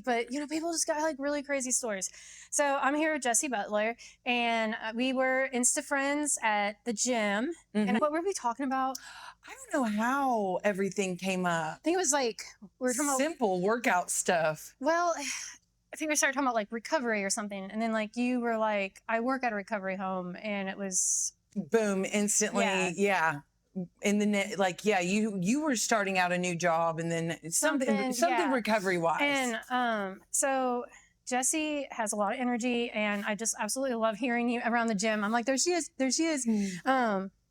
But people just got like really crazy stories. So I'm here with Jessie Butler, and we were Insta friends at the gym. And what were we talking about? I don't know how everything came up. I think it was like we were talking about, Simple workout stuff. well, I think we started talking about like recovery or something, and then like you were like, I work at a recovery home, and it was Boom, instantly. Yeah. In the net, like, yeah, you were starting out a new job, and then something yeah. recovery wise. And so Jessie has a lot of energy, and I just absolutely love hearing you around the gym. I'm like, there she is, there she is.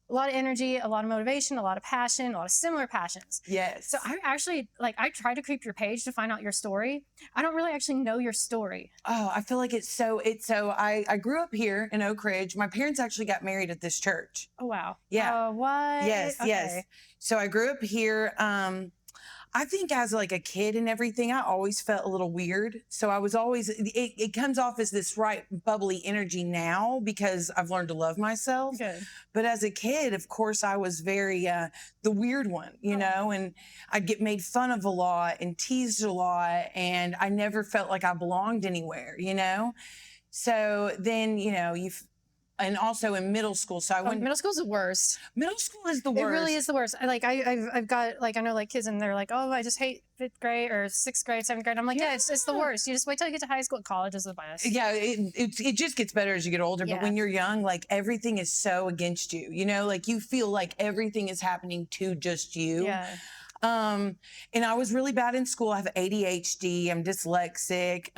A lot of energy, a lot of motivation, a lot of passion, a lot of similar passions. Yes. So I actually I tried to creep your page to find out your story. I don't really actually know your story. Oh, I feel like it's so I grew up here in Oak Ridge. My parents actually got married at this church. Oh wow. Yeah. What? Yes, Okay. yes. So I grew up here. I think as like a kid and everything, I always felt a little weird. So I was always, it comes off as this right bubbly energy now because I've learned to love myself. Good. But as a kid, of course, I was very, the weird one, you know, and I'd get made fun of a lot and teased a lot. And I never felt like I belonged anywhere, you know? So then, and also in middle school. So I went. Middle school's the worst. Middle school is the worst. It really is the worst. I've got I know kids and they're like, oh, I just hate 5th grade or 6th grade, 7th grade. I'm like, yeah, it's the worst. You just wait till you get to high school. College is the best. Yeah, it just gets better as you get older. Yeah. But when you're young, like everything is so against you. You know, like you feel like everything is happening to just you. Yeah. And I was really bad in school. I have ADHD. I'm dyslexic.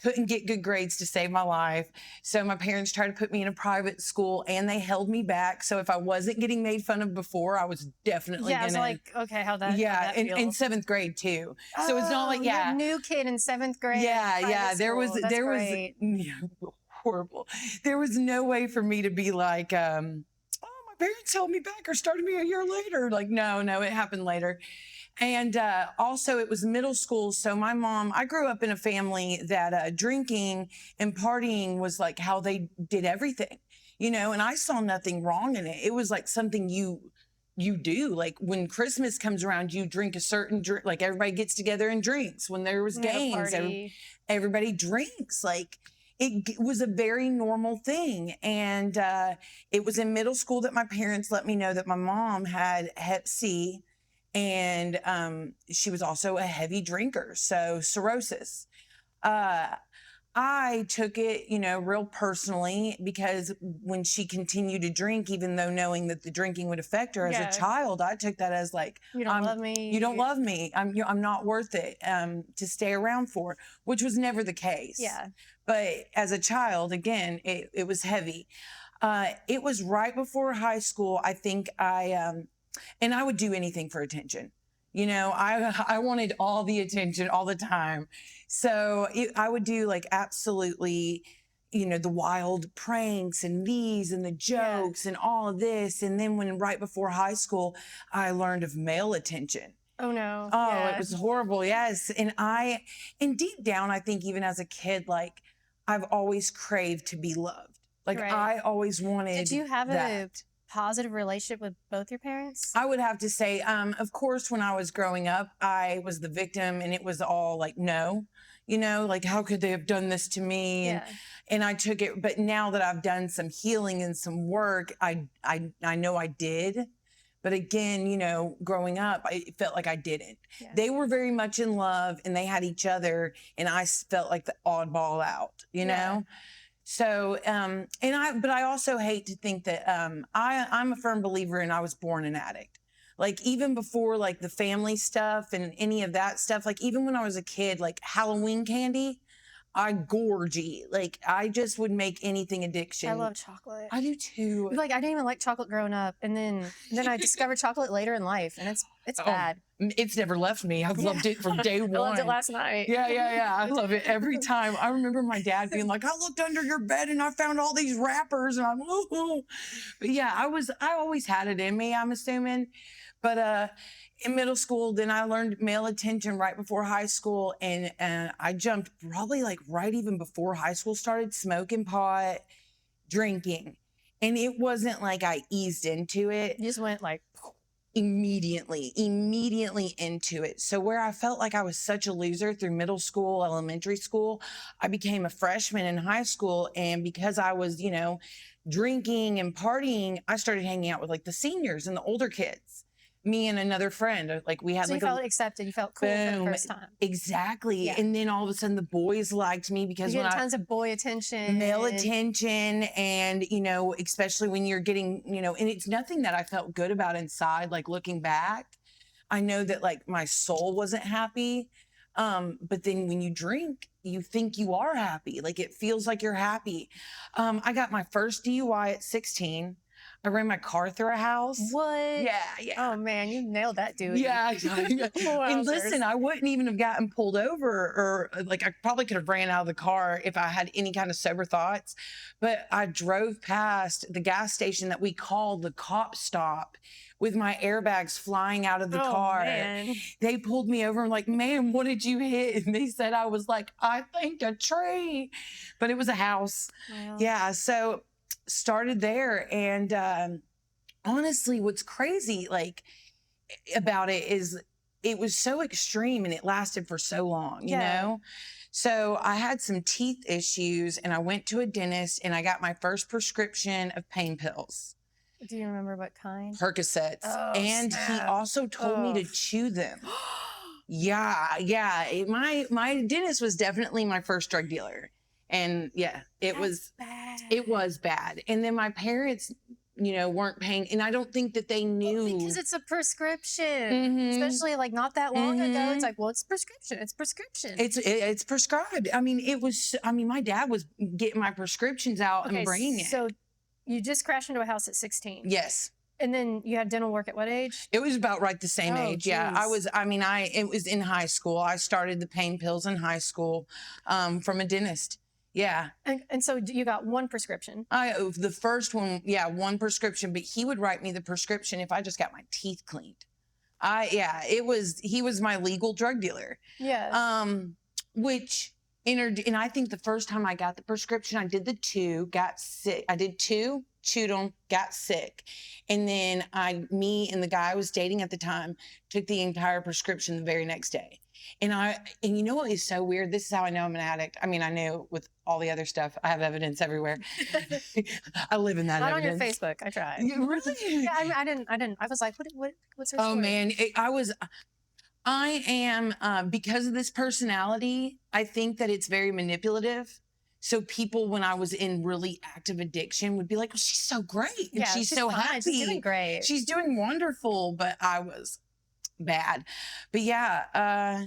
Couldn't get good grades to save my life. So my parents tried to put me in a private school and they held me back. So if I wasn't getting made fun of before, I was definitely I was like, okay, how'd that feel? in 7th grade too. So it's not like, you're a new kid in 7th grade. Yeah. There was great. horrible. There was no way for me to be like, parents held me back or started me a year later. Like, no, it happened later. And also it was middle school. So my mom, I grew up in a family that drinking and partying was like how they did everything, you know, and I saw nothing wrong in it. It was like something you do. Like when Christmas comes around, you drink a certain drink, like everybody gets together and drinks. When there was games, everybody drinks. Like, it was a very normal thing. And it was in middle school that my parents let me know that my mom had Hep C and she was also a heavy drinker, so cirrhosis. I took it, real personally because when she continued to drink, even though knowing that the drinking would affect her as a child, I took that as like, you don't love me. You don't love me. I'm not worth it to stay around for, which was never the case. Yeah. But as a child, again, it was heavy. It was right before high school. I think and I would do anything for attention. You know, I wanted all the attention all the time. So I would do like absolutely, the wild pranks and these and the jokes and all of this. And then right before high school, I learned of male attention. Oh no. Oh, it was horrible. Yes. And deep down, I think even as a kid, like I've always craved to be loved. Like I always wanted. Did you have that. a positive relationship with both your parents? I would have to say, of course, when I was growing up, I was the victim and it was all like, no, like how could they have done this to me? Yeah. And I took it. But now that I've done some healing and some work, I know I did. But again, growing up, I felt like I didn't. Yeah. They were very much in love and they had each other. And I felt like the oddball out, you know? So, but I also hate to think that I'm a firm believer in I was born an addict. Like even before like the family stuff and any of that stuff, like even when I was a kid, like Halloween candy, I gorgy. Like I just would make anything addiction. I love chocolate. I do too. Like I didn't even like chocolate growing up, and then I discovered chocolate later in life, and it's bad. It's never left me. I've loved it from day one. I loved it last night. Yeah. I love it every time. I remember my dad being like, I looked under your bed and I found all these wrappers, and I'm ooh. But yeah, I always had it in me, I'm assuming. But in middle school, then I learned male attention right before high school. And I jumped probably like right even before high school started, smoking pot, drinking. And it wasn't like I eased into it. You just went like, immediately into it. So where I felt like I was such a loser through middle school, elementary school, I became a freshman in high school. And because I was, drinking and partying, I started hanging out with like the seniors and the older kids. Me and another friend, like we had So like you felt accepted. You felt cool for the boom, first time. exactly. Yeah. And then all of a sudden the boys liked me because You when get tons of boy attention. male attention, and especially when you're getting, and it's nothing that I felt good about inside. Like looking back, I know that like my soul wasn't happy. But then when you drink, you think you are happy. Like it feels like you're happy. I got my first DUI at 16. I ran my car through a house. What? Yeah. Oh man, you nailed that dude. Yeah. And listen, I wouldn't even have gotten pulled over, or like I probably could have ran out of the car if I had any kind of sober thoughts. But I drove past the gas station that we called the cop stop with my airbags flying out of the car. Man. They pulled me over and like, ma'am, what did you hit? And they said I was like, I think a tree, but it was a house. Wow. Yeah. So started there. And honestly, what's crazy like about it is it was so extreme and it lasted for so long, you know? So I had some teeth issues and I went to a dentist and I got my first prescription of pain pills. Do you remember what kind? Percocets. Oh, and snap. he also told me to chew them. Yeah. My dentist was definitely my first drug dealer. And yeah, it was bad. And then my parents, weren't paying. And I don't think that they knew. Well, because it's a prescription, especially like not that long ago. It's like, well, it's prescription. It's prescription. It's prescribed. I mean, my dad was getting my prescriptions out and bringing it. So you just crashed into a house at 16. Yes. And then you had dental work at what age? It was about right the same age. Geez. Yeah. It was in high school. I started the pain pills in high school from a dentist. Yeah. And so you got one prescription. The first one, one prescription, but he would write me the prescription if I just got my teeth cleaned. He was my legal drug dealer. Yeah. And I think the first time I got the prescription, I did the 2, got sick. I did 2, chewed them, got sick. And then me and the guy I was dating at the time took the entire prescription the very next day. And you know what is so weird? This is how I know I'm an addict. I mean, I knew with all the other stuff, I have evidence everywhere. I live in that Not evidence. on your Facebook. I tried. Really? Yeah, I didn't. I was like, what's her story? Oh man, I am, because of this personality, I think that it's very manipulative. So people, when I was in really active addiction, would be like, well, she's so great. And Yeah, she's so fine. happy. She's doing great. She's doing wonderful. But I was bad. But yeah,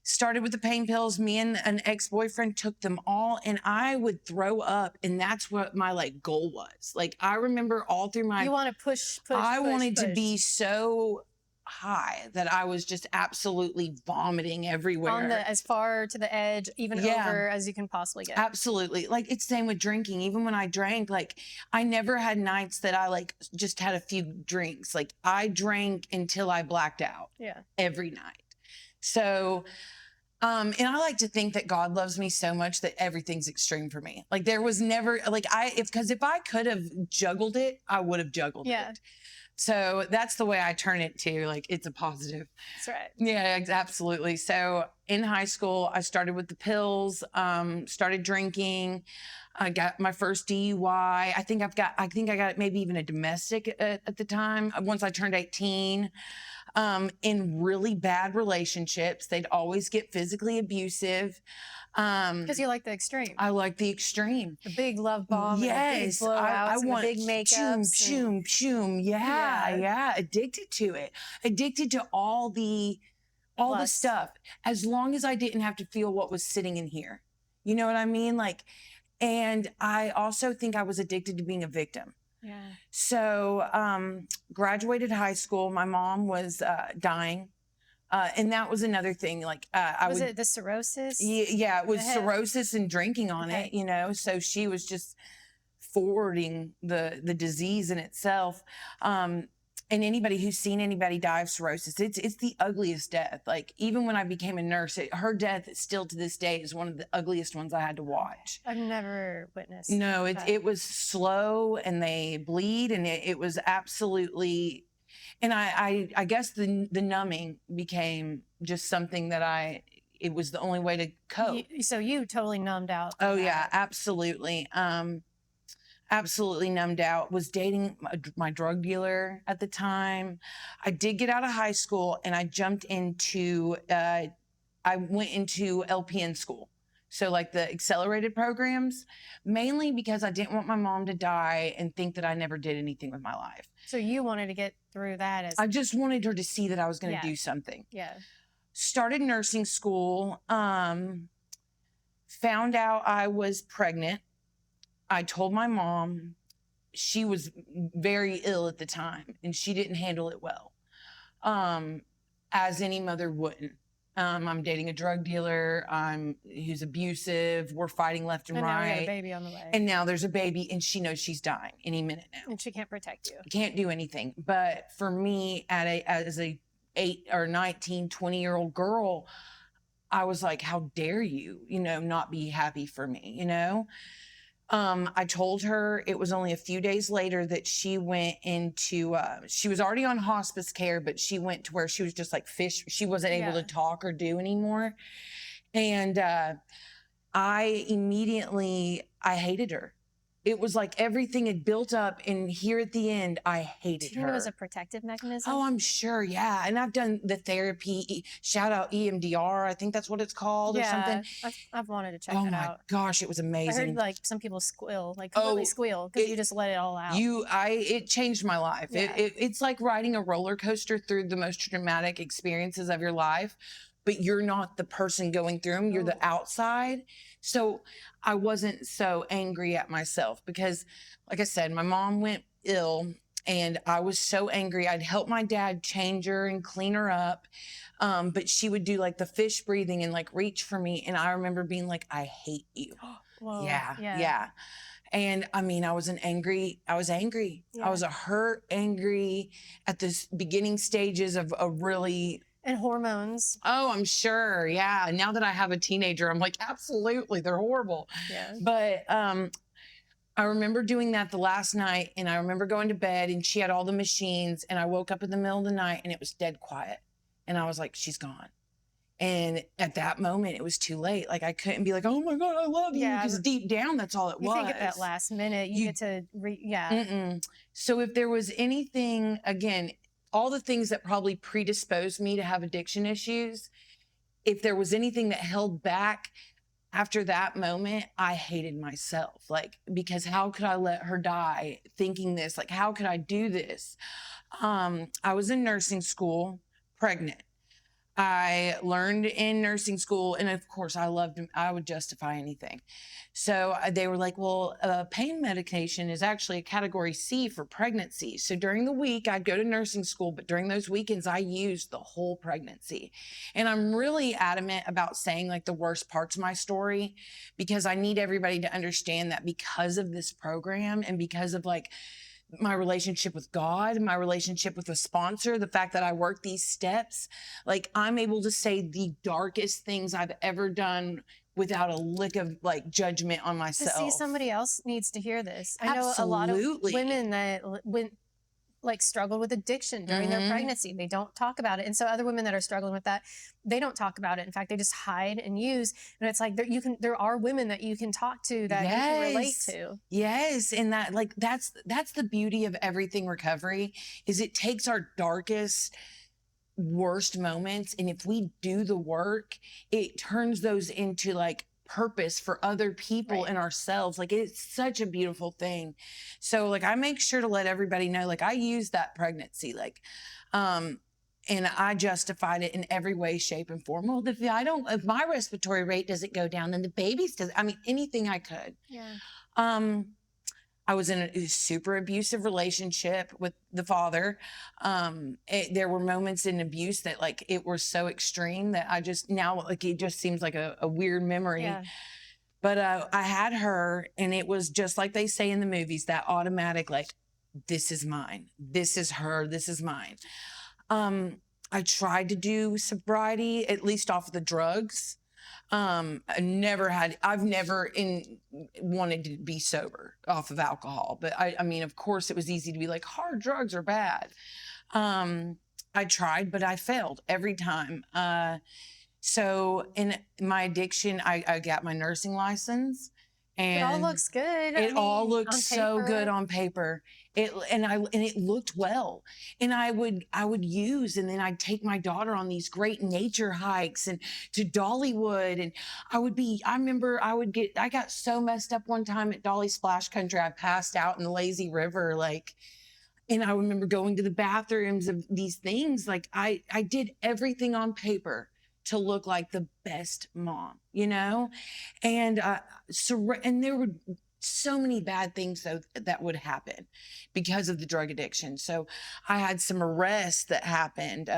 started with the pain pills. Me and an ex-boyfriend took them all and I would throw up. And that's what my like goal was. Like, I remember all through my, You want to push. I wanted to be so high that I was just absolutely vomiting everywhere. As far to the edge, even over as you can possibly get. Absolutely. Like it's same with drinking. Even when I drank, like I never had nights that I like just had a few drinks. Like I drank until I blacked out. Yeah. Every night. So, and I like to think that God loves me so much that everything's extreme for me. Like there was never like because if I could have juggled it, I would have juggled it. So that's the way I turn it to, like, it's a positive. That's right. Yeah, absolutely. So in high school, I started with the pills, started drinking. I got my first DUI. I think I got maybe even a domestic at the time. Once I turned 18, in really bad relationships, they'd always get physically abusive. Because you like the extreme. I like the extreme. The big love bomb. Yes. And the big blowouts I want and the big makeups. Choom. Yeah. Addicted to it. Addicted to all the stuff. As long as I didn't have to feel what was sitting in here. You know what I mean? Like, and I also think I was addicted to being a victim. Yeah. So, graduated high school. My mom was dying. And that was another thing. Like, was it the cirrhosis? Yeah, it was cirrhosis and drinking on it, so she was just forwarding the disease in itself. And anybody who's seen anybody die of cirrhosis, it's the ugliest death. Like even when I became a nurse, her death still to this day is one of the ugliest ones I had to watch. I've never witnessed. No, it was slow and they bleed and it was absolutely. And I guess the numbing became just something that it was the only way to cope. So you totally numbed out. Oh yeah, absolutely. Absolutely numbed out. Was dating my drug dealer at the time. I did get out of high school and I jumped into, I went into LPN school. So like the accelerated programs, mainly because I didn't want my mom to die and think that I never did anything with my life. So you wanted to get through that as I just wanted her to see that I was going to do something. Yeah. Started nursing school, found out I was pregnant. I told my mom. She was very ill at the time and she didn't handle it well, as any mother wouldn't. I'm dating a drug dealer. He's abusive. We're fighting left and right. Now we got a baby on the way. And now there's a baby and she knows she's dying any minute now. And she can't protect you. Can't do anything. But for me, as a 8 or 19, 20-year-old girl, I was like, how dare you, not be happy for me, I told her. It was only a few days later that she went into, she was already on hospice care, but she went to where she was just like fish. She wasn't able to talk or do anymore. And I hated her. It was like everything had built up, and here at the end, I hated her. Do you think it was a protective mechanism? Oh, I'm sure, yeah. And I've done the therapy, shout out EMDR, I think that's what it's called or something. I've wanted to check that out. Oh my gosh, it was amazing. I heard like some people squeal, like completely squeal, because you just let it all out. It changed my life. Yeah. It's like riding a roller coaster through the most traumatic experiences of your life, but you're not the person going through them, you're the outside. So I wasn't so angry at myself because, like I said, my mom went ill and I was so angry. I'd help my dad change her and clean her up. But she would do like the fish breathing and like reach for me. And I remember being like, I hate you. Whoa, yeah. And I mean, I was angry. Yeah. I was angry at the beginning stages of a really... And hormones. Oh, I'm sure. Yeah. Now that I have a teenager, I'm like, absolutely, they're horrible. Yeah. But I remember doing that the last night, and I remember going to bed, and she had all the machines, and I woke up in the middle of the night, and it was dead quiet. And I was like, she's gone. And at that moment, it was too late. Like, I couldn't be like, oh my God, I love you. Because deep down, that's all it was. You think at that last minute, you get to, So if there was anything, again, all the things that probably predisposed me to have addiction issues, if there was anything that held back after that moment, I hated myself. Like, because how could I let her die thinking this? Like, how could I do this? I was in nursing school, pregnant. I learned in nursing school, and of course I would justify anything. So they were like, well, pain medication is actually a category C for pregnancy. So during the week I'd go to nursing school, but during those weekends I used the whole pregnancy. And I'm really adamant about saying like the worst parts of my story, because I need everybody to understand that because of this program and because of like my relationship with God, my relationship with a sponsor, the fact that I work these steps, like I'm able to say the darkest things I've ever done without a lick of like judgment on myself. To see somebody else needs to hear this. I know a lot of women that struggled with addiction during their pregnancy. They don't talk about it. And so other women that are struggling with that, they don't talk about it. In fact, they just hide and use. And it's like there are women that you can talk to that you can relate to. Yes. And that that's the beauty of everything recovery, is it takes our darkest, worst moments, and if we do the work, it turns those into like purpose for other people and ourselves. Like, it's such a beautiful thing. So like I make sure to let everybody know, like I used that pregnancy, like and I justified it in every way, shape, and form. Well, if my respiratory rate doesn't go down, then the baby's does. I mean, anything I could. Yeah. I was in a super abusive relationship with the father. There were moments in abuse that like it were so extreme that I just now like it just seems like a weird memory. Yeah. But I had her, and it was just like they say in the movies, that automatic like, this is mine, this is her, this is mine. I tried to do sobriety, at least off of the drugs. I've never wanted to be sober off of alcohol, but I mean, of course it was easy to be like, hard drugs are bad. I tried, but I failed every time. So in my addiction, I got my nursing license, It all and looks good. I it all mean, looked on so good paper. on paper. And it looked well. And I would use, and then I'd take my daughter on these great nature hikes and to Dollywood. And I remember I got so messed up one time at Dolly Splash Country. I passed out in the lazy river, like, and I remember going to the bathrooms of these things. Like I did everything on paper to look like the best mom, you know? And and there were so many bad things though that would happen because of the drug addiction. So I had some arrests that happened.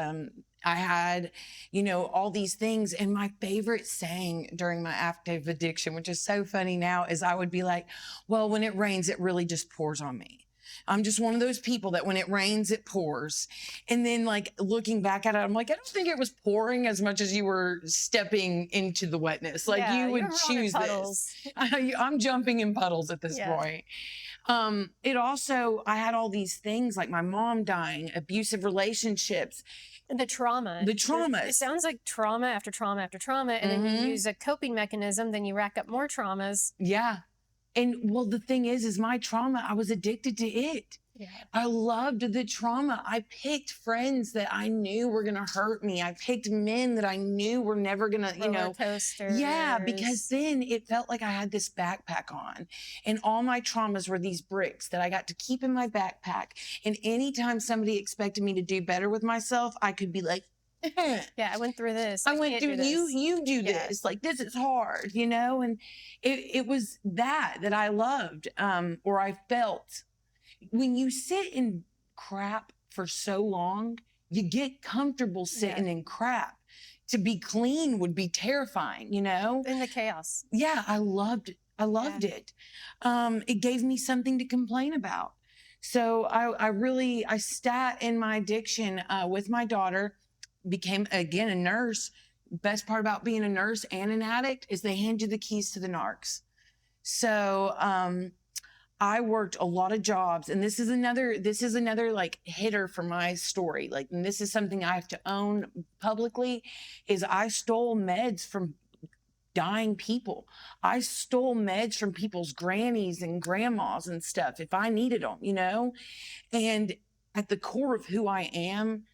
I had, all these things. And my favorite saying during my active addiction, which is so funny now, is I would be like, well, when it rains, it really just pours on me. I'm just one of those people that when it rains, it pours. And then, like, looking back at it, I'm like, I don't think it was pouring as much as you were stepping into the wetness. Like, Yeah, you you would were running choose this. puddles. I'm jumping in puddles at this Yeah. point. I had all these things like my mom dying, abusive relationships, And the trauma. the It traumas. sounds like trauma after trauma after trauma. And then you Mhm. use a coping mechanism, then you rack up more traumas. Yeah. And well, the thing is my trauma, I was addicted to it. Yeah. I loved the trauma. I picked friends that I knew were going to hurt me. I picked men that I knew were never going to, Roller coasters. yeah, because then it felt like I had this backpack on and all my traumas were these bricks that I got to keep in my backpack. And anytime somebody expected me to do better with myself, I could be like, Yeah, I went through this. I went can't through do this. you do Yeah. this, like this is hard, and it was that I loved, or I felt. When you sit in crap for so long, you get comfortable sitting in crap. To be clean would be terrifying, In the chaos. Yeah, I loved it. I loved it. It gave me something to complain about. So I sat in my addiction with my daughter, became again a nurse. Best part about being a nurse and an addict is they hand you the keys to the narcs. So I worked a lot of jobs, and this is another like hitter for my story. Like, and this is something I have to own publicly, is I stole meds from dying people. I stole meds from people's grannies and grandmas and stuff if I needed them, And at the core of who I am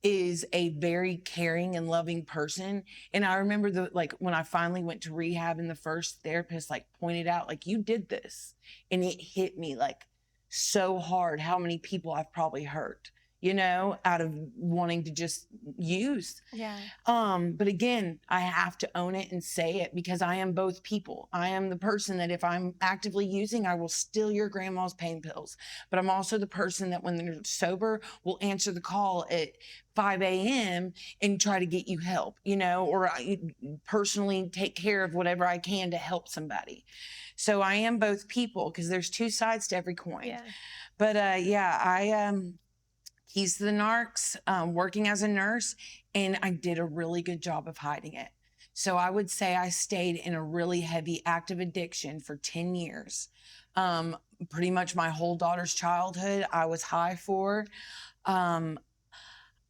is a very caring and loving person. And I remember when I finally went to rehab and the first therapist like pointed out, like, you did this. And it hit me like so hard how many people I've probably hurt, out of wanting to just use. Yeah. But again, I have to own it and say it because I am both people. I am the person that if I'm actively using, I will steal your grandma's pain pills. But I'm also the person that when they're sober will answer the call at 5 a.m. and try to get you help, or I personally take care of whatever I can to help somebody. So I am both people because there's two sides to every coin. Yeah. But keys to the narcs, working as a nurse, and I did a really good job of hiding it. So I would say I stayed in a really heavy active addiction for 10 years. Pretty much my whole daughter's childhood, I was high for.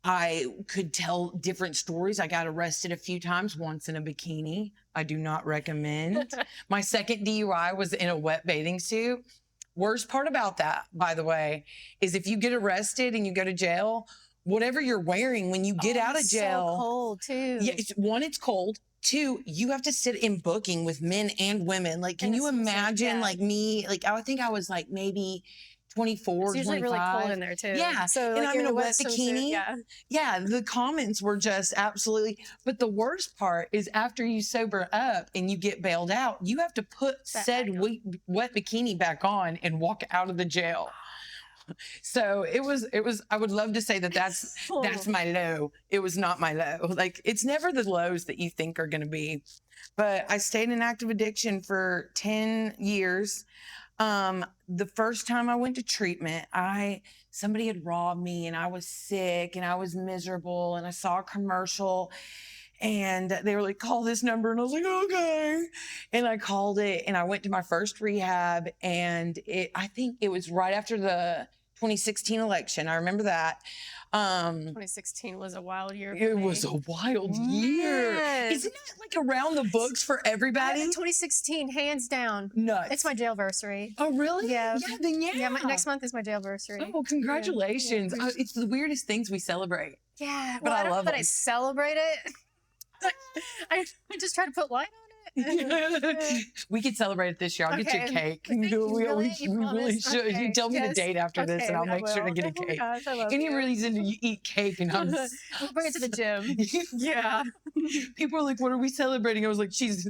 I could tell different stories. I got arrested a few times, once in a bikini. I do not recommend. My second DUI was in a wet bathing suit. Worst part about that, by the way, is if you get arrested and you go to jail, whatever you're wearing when you get out of jail. So cold too. Yeah, it's cold. Two, you have to sit in booking with men and women. Like, can you imagine like me? Like, I think I was like maybe 24, it's usually 25. really cold in there too. Yeah. So and like I'm in a wet swimsuit, bikini. Yeah. Yeah. The comments were just absolutely. But the worst part is after you sober up and you get bailed out, you have to put said wet bikini back on and walk out of the jail. So it was, I would love to say that's my low. It was not my low. Like, it's never the lows that you think are going to be. But I stayed in active addiction for 10 years. The first time I went to treatment, somebody had robbed me and I was sick and I was miserable, and I saw a commercial and they were like, call this number. And I was like, okay. And I called it and I went to my first rehab, and I think it was right after the 2016 election. I remember that. Um, 2016 was a wild year for it me. was a wild year. Man. Isn't that like around the books for everybody? 2016, hands down. Nuts. It's my jailversary. Oh, really? Yeah. Yeah, then yeah. Yeah, next month is my jailversary. Oh, well, congratulations. Yeah. It's the weirdest things we celebrate. Yeah, But well, I I don't love know that I them. celebrate it. I just try to put light on it. We could celebrate it this year. I'll get you a Okay. cake. Thank you. we Really? You really promise? should. Okay. You tell me the Yes. date after this, and Okay, I'll I make sure to will. get a Oh my cake. gosh, I love Any you. reason to eat cake, and I'm We'll bring it to the gym. Yeah. people are like, "What are we celebrating?" I was like, "She's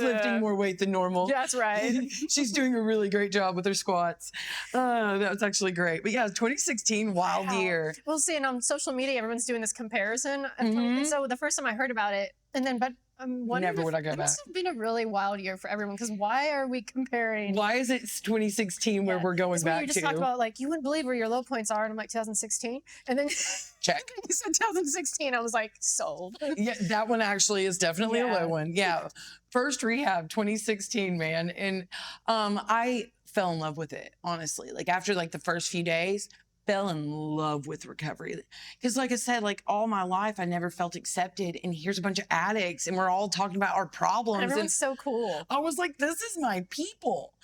lifting more weight than normal." That's right. She's doing a really great job with her squats. That was actually great. But yeah, 2016, wild Wow. year. Well, see, and on social media, everyone's doing this comparison. Mhm. And so the first time I heard about it, and then, but I'm wondering Never if would I go it must back. have been a really wild year for everyone, because why are we comparing? Why is it 2016 where Yeah. we're going That's what back you just to? talked about, like, you wouldn't believe where your low points are, and I'm like, 2016, and then Check. you said 2016, I was like, sold. Yeah, that one actually is definitely a Yeah. low one. Yeah. First rehab, 2016, man. And I fell in love with it, honestly. Like after like the first few days, fell in love with recovery. Because like I said, like all my life, I never felt accepted. And here's a bunch of addicts and we're all talking about our problems. Everyone's so cool. I was like, this is my people.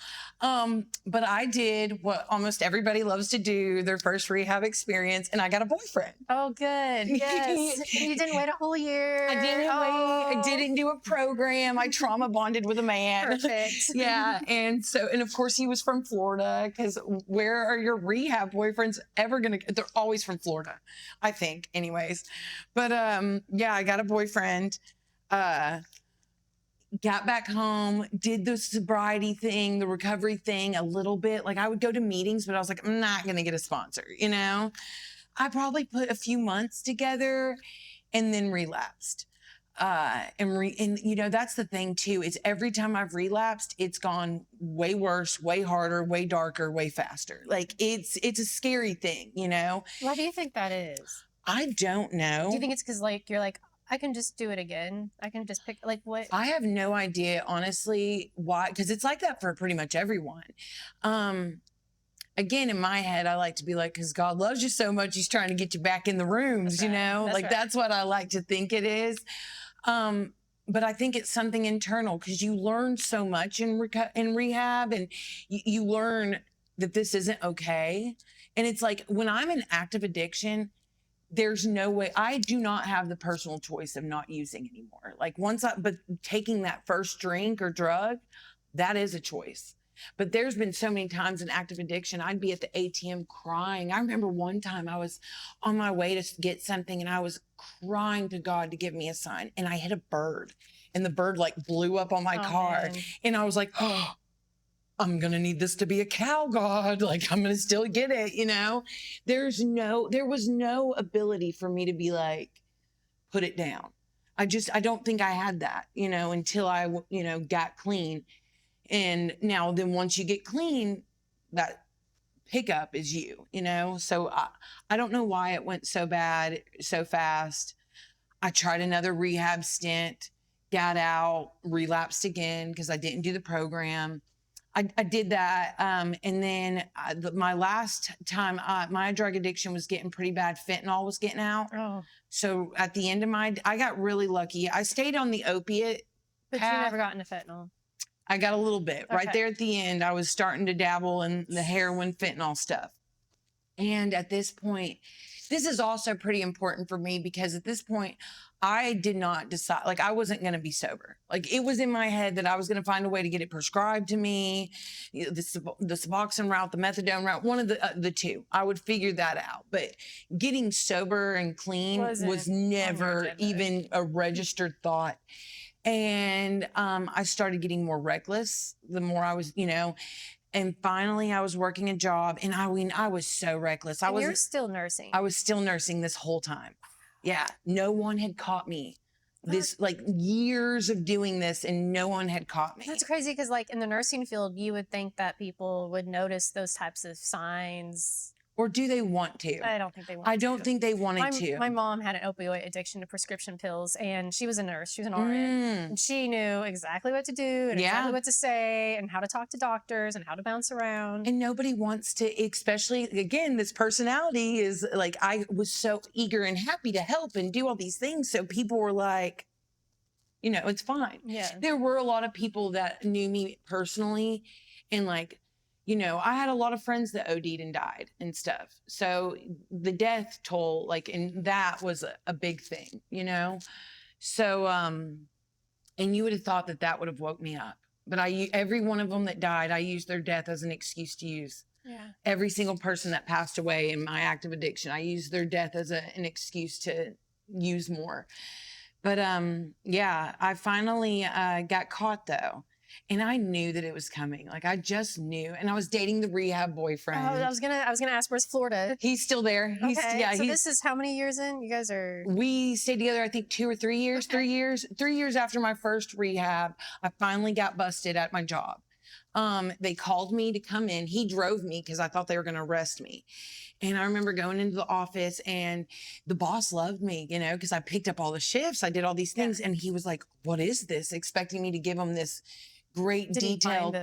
But I did what almost everybody loves to do, their first rehab experience, and I got a boyfriend. Oh, good. Yes. And you didn't wait a whole year. I didn't wait. I Oh, didn't do a program. I trauma bonded with a man. Perfect. Yeah. And of course he was from Florida, because where are your rehab boyfriends ever going to, they're always from Florida, I think anyways. But yeah, I got a boyfriend, got back home, did the sobriety thing, the recovery thing a little bit. Like I would go to meetings, but I was like, I'm not going to get a sponsor, you know? I probably put a few months together and then relapsed. And you know, that's the thing too, is every time I've relapsed, it's gone way worse, way harder, way darker, way faster. Like it's a scary thing, you know? Why do you think that is? I don't know. Do you think it's because, like, you're like, I can just do it again? I can just pick, like, what? I have no idea, honestly, why, because it's like that for pretty much everyone. Again, in my head, I like to be like, because God loves you so much, he's trying to get you back in the rooms, That's you right. know? That's Like right. that's what I like to think it is. But I think it's something internal, because you learn so much in rehab, and you learn that this isn't okay. And it's like when I'm in active addiction, there's no way, I do not have the personal choice of not using anymore. Like but taking that first drink or drug, that is a choice. But there's been so many times in active addiction, I'd be at the ATM crying. I remember one time I was on my way to get something and I was crying to God to give me a sign, and I hit a bird, and the bird like blew up on my Oh, car. man. And I was like, oh, I'm going to need this to be a cow, God. Like I'm going to still get it, you know? There was no ability for me to be like, put it down. I don't think I had that, you know, until I, you know, got clean. And now then once you get clean, that pickup is you know? So I don't know why it went so bad, so fast. I tried another rehab stint, got out, relapsed again because I didn't do the program. I did that. And then my last time, my drug addiction was getting pretty bad. Fentanyl was getting out. Oh, So at the end of I got really lucky. I stayed on the opiate but path. you never got into fentanyl. I got a little bit right Okay. there at the end. I was starting to dabble in the heroin, fentanyl stuff. And at this point, this is also pretty important for me, because at this point, I did not decide, like I wasn't going to be sober. Like it was in my head that I was going to find a way to get it prescribed to me, you know, the Suboxone route, the methadone route, one of the two. I would figure that out. But getting sober and clean was Wasn't never agenda. even a registered thought. And I started getting more reckless the more I was, you know, and finally I was working a job, and I mean, I was so reckless. And you're still nursing. I was still nursing this whole time. Yeah. No one had caught me. This like years of doing this, and no one had caught me. That's crazy, because, like, in the nursing field, you would think that people would notice those types of signs. Or do they want to? I don't think they want I to. don't think they wanted to. My mom had an opioid addiction to prescription pills, and she was a nurse. She was an RN, Mm, and she knew exactly what to do and yeah. exactly what to say and how to talk to doctors and how to bounce around. And nobody wants to, especially again, this personality is like, I was so eager and happy to help and do all these things. So people were like, you know, it's fine. Yeah. There were a lot of people that knew me personally, and like, you know, I had a lot of friends that OD'd and died and stuff. So the death toll, like, and that was a big thing, you know? So, and you would have thought that that would have woke me up. But every one of them that died, I used their death as an excuse to use. Yeah. Every single person that passed away in my active addiction, I used their death as an excuse to use more. But yeah, I finally got caught though. And I knew that it was coming. Like, I just knew. And I was dating the rehab boyfriend. Oh, I was gonna ask, where's Florida? He's still there. Okay. So this is how many years in? You guys are. We stayed together, I think 2 or 3 years. Okay. 3 years after my first rehab, I finally got busted at my job. They called me to come in. He drove me because I thought they were going to arrest me. And I remember going into the office, and the boss loved me, you know, because I picked up all the shifts. I did all these things. Yeah. And he was like, what is this? Expecting me to give him this great detail.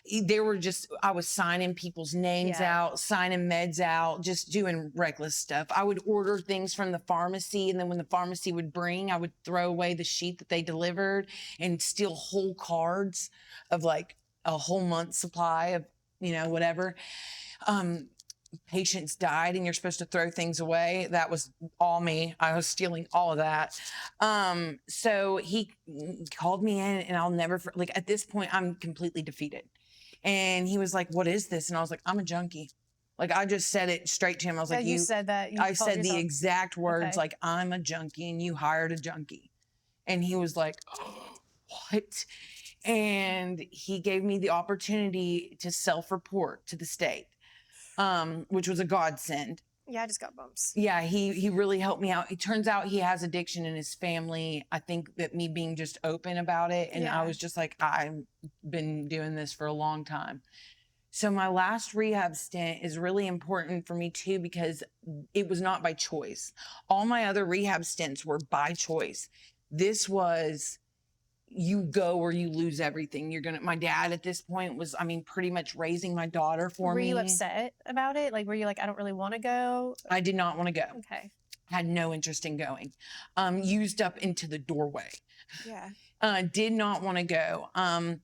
They were just, I was signing people's names out, signing meds out, just doing reckless stuff. I would order things from the pharmacy, and then when the pharmacy would bring, I would throw away the sheet that they delivered and steal whole cards of like a whole month's supply of, you know, whatever. Patients died and you're supposed to throw things away. That was all me. I was stealing all of that. So he called me in, and I'll never, like, at this point, I'm completely defeated. And he was like, what is this? And I was like, I'm a junkie. Like, I just said it straight to him. I was like, you said that. I said the exact words, like, I'm a junkie and you hired a junkie. And he was like, oh, what? And he gave me the opportunity to self-report to the state. Which was a godsend. Yeah, I just got bumps. Yeah, he really helped me out. It turns out he has addiction in his family. I think that me being just open about it, and I was just like, I've been doing this for a long time. So my last rehab stint is really important for me too, because it was not by choice. All my other rehab stints were by choice. This was, you go or you lose everything. My dad at this point was, I mean, pretty much raising my daughter for me. Were you upset about it? Like, were you like, I don't really want to go? I did not want to go. Okay. Had no interest in going. Used up into the doorway. Yeah. Did not want to go. And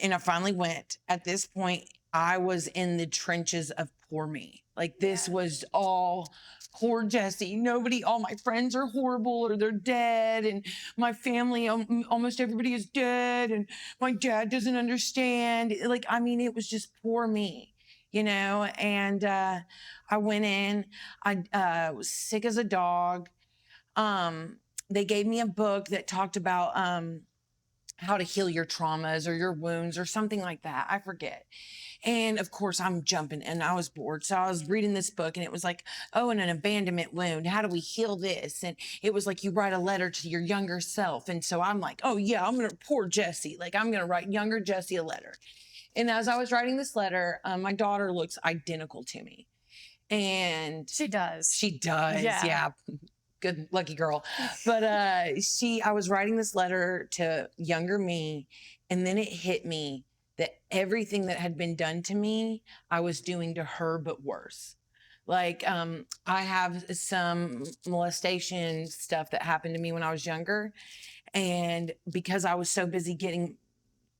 I finally went. At this point, I was in the trenches of poor me. Like, this was all poor Jessie. All my friends are horrible or they're dead. And my family, almost everybody is dead. And my dad doesn't understand. Like, I mean, it was just poor me, you know? And I went in, I was sick as a dog. They gave me a book that talked about how to heal your traumas or your wounds or something like that. I forget. And of course I'm jumping, and I was bored. So I was reading this book, and it was like, oh, and an abandonment wound. How do we heal this? And it was like, you write a letter to your younger self. And so I'm like, oh yeah, poor Jessie. Like, I'm going to write younger Jessie a letter. And as I was writing this letter, my daughter looks identical to me. And she does. Yeah. Good, lucky girl. But I was writing this letter to younger me, and then it hit me that everything that had been done to me, I was doing to her, but worse. Like, I have some molestation stuff that happened to me when I was younger. And because I was so busy getting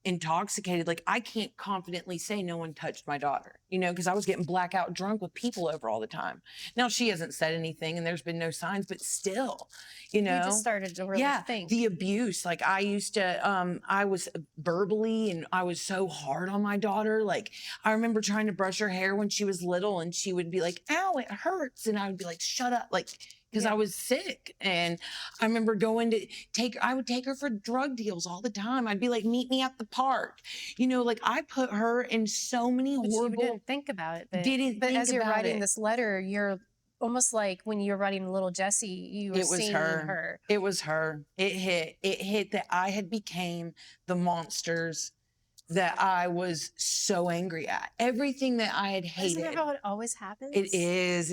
intoxicated, like, I can't confidently say no one touched my daughter, you know, because I was getting blackout drunk with people over all the time. Now, she hasn't said anything and there's been no signs, but still, you know. You just started to really think. The abuse. Like, I used to, I was verbally, and I was so hard on my daughter. Like, I remember trying to brush her hair when she was little, and she would be like, ow, it hurts. And I would be like, shut up. Like, because I was sick. And I remember I would take her for drug deals all the time. I'd be like, meet me at the park. You know, like, I put her in so many horrible. You didn't think about it. But as you're writing this letter, you're almost like when you're writing little Jessie, you were seeing her. It was her. It hit that I had became the monsters that I was so angry at. Everything that I had hated. Isn't that how it always happens? It is.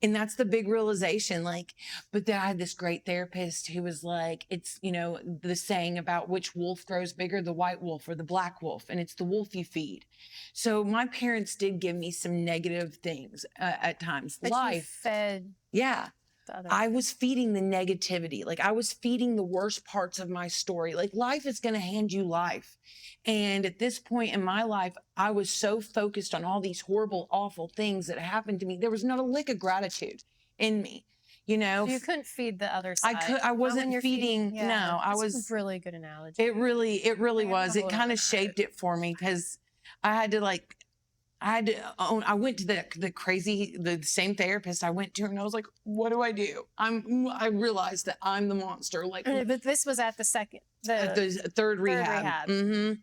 And that's the big realization. Like, but then I had this great therapist who was like, it's, the saying about which wolf grows bigger, the white wolf or the black wolf, and it's the wolf you feed. So my parents did give me some negative things at times. That you fed. Yeah. The I was feeding the negativity. Like I was feeding the worst parts of my story. Like life is going to hand you life. And at this point in my life, I was so focused on all these horrible, awful things that happened to me. There was not a lick of gratitude in me, So you couldn't feed the other side. I wasn't feeding. Yeah, no, I that's was a really good analogy. It really was. It kind of shaped it for me because I had to I went to the same therapist I went to, and I was like, what do I do? I realized that I'm the monster. Like, but this was at the third rehab. Mm-hmm.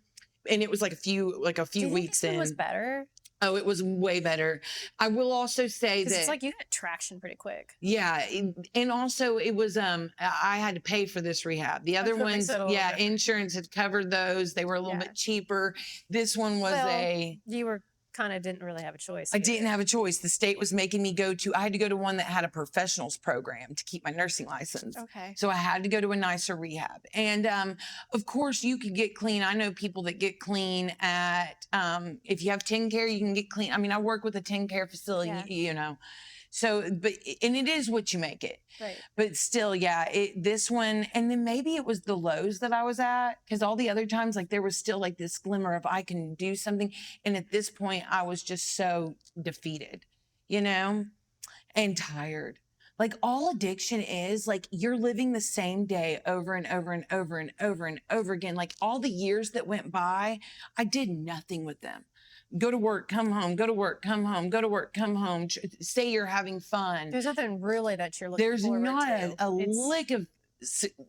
And it was like a few do you think weeks this one in. was better? Oh, it was way better. I will also say that it's like you got traction pretty quick. Yeah, and also it was I had to pay for this rehab. The other ones, insurance had covered those. They were a little bit cheaper. This one was you were kind of didn't really have a choice. I didn't have a choice. The state was making me I had to go to one that had a professionals program to keep my nursing license. Okay. So I had to go to a nicer rehab. And of course you could get clean. I know people that get clean at, if you have TennCare, you can get clean. I mean, I work with a TennCare facility, So, and it is what you make it. Right. But still, this one, and then maybe it was the lows that I was at, because all the other times, like there was still like this glimmer of I can do something. And at this point, I was just so defeated, and tired. Like all addiction is like you're living the same day over and over and over and over and over again. Like all the years that went by, I did nothing with them. Go to work, come home, go to work, come home, go to work, come home. Say you're having fun. There's nothing really that you're looking There's forward not to. a lick of,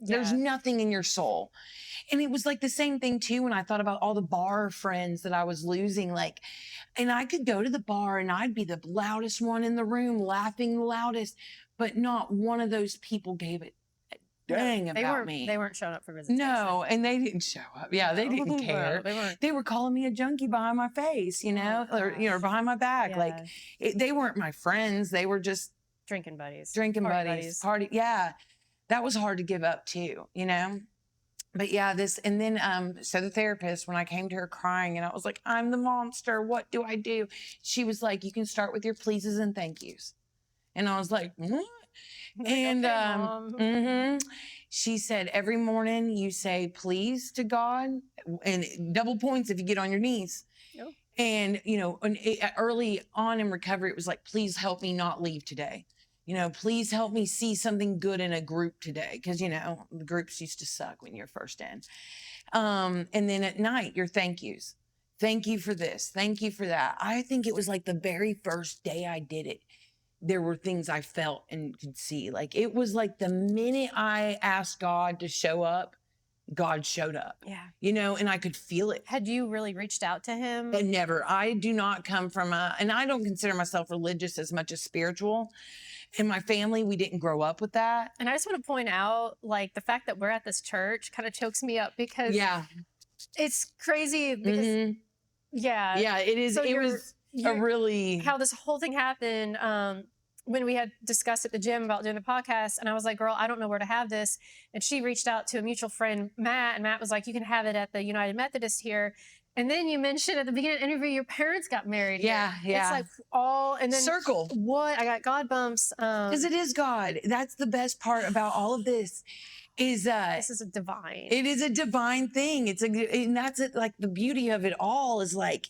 there's nothing in your soul. And it was like the same thing too when I thought about all the bar friends that I was losing. Like, and I could go to the bar and I'd be the loudest one in the room, laughing the loudest, but not one of those people gave it about me. They weren't showing up for visitation. No, and they didn't show up. Yeah, they didn't care. They were calling me a junkie behind my face, or behind my back. Yeah. Like they weren't my friends. They were just drinking buddies. Party. Yeah, that was hard to give up too, But yeah, and then so the therapist, when I came to her crying and I was like, I'm the monster. What do I do? She was like, you can start with your pleases and thank yous. And I was like, what? And she said, every morning you say please to God, and double points if you get on your knees. Oh. And, early on in recovery, it was like, please help me not leave today. Please help me see something good in a group today. Because, the groups used to suck when you're first in. And then at night, your thank yous. Thank you for this. Thank you for that. I think it was like the very first day I did it. There were things I felt and could see. Like it was like the minute I asked God to show up, God showed up. Yeah. And I could feel it. Had you really reached out to him? And never. I do not come from and I don't consider myself religious as much as spiritual. In my family, we didn't grow up with that. And I just want to point out, like, the fact that we're at this church kind of chokes me up because it's crazy because, Yeah, it is. So it was how this whole thing happened when we had discussed at the gym about doing the podcast, and I was like, girl, I don't know where to have this. And she reached out to a mutual friend, Matt, and Matt was like, you can have it at the United Methodist here. And then you mentioned at the beginning of the interview, your parents got married. Yeah. It's like and then circle. What? I got God bumps. Because it is God. That's the best part about all of this. This is a divine. It is a divine thing. And that's it. Like the beauty of it all is like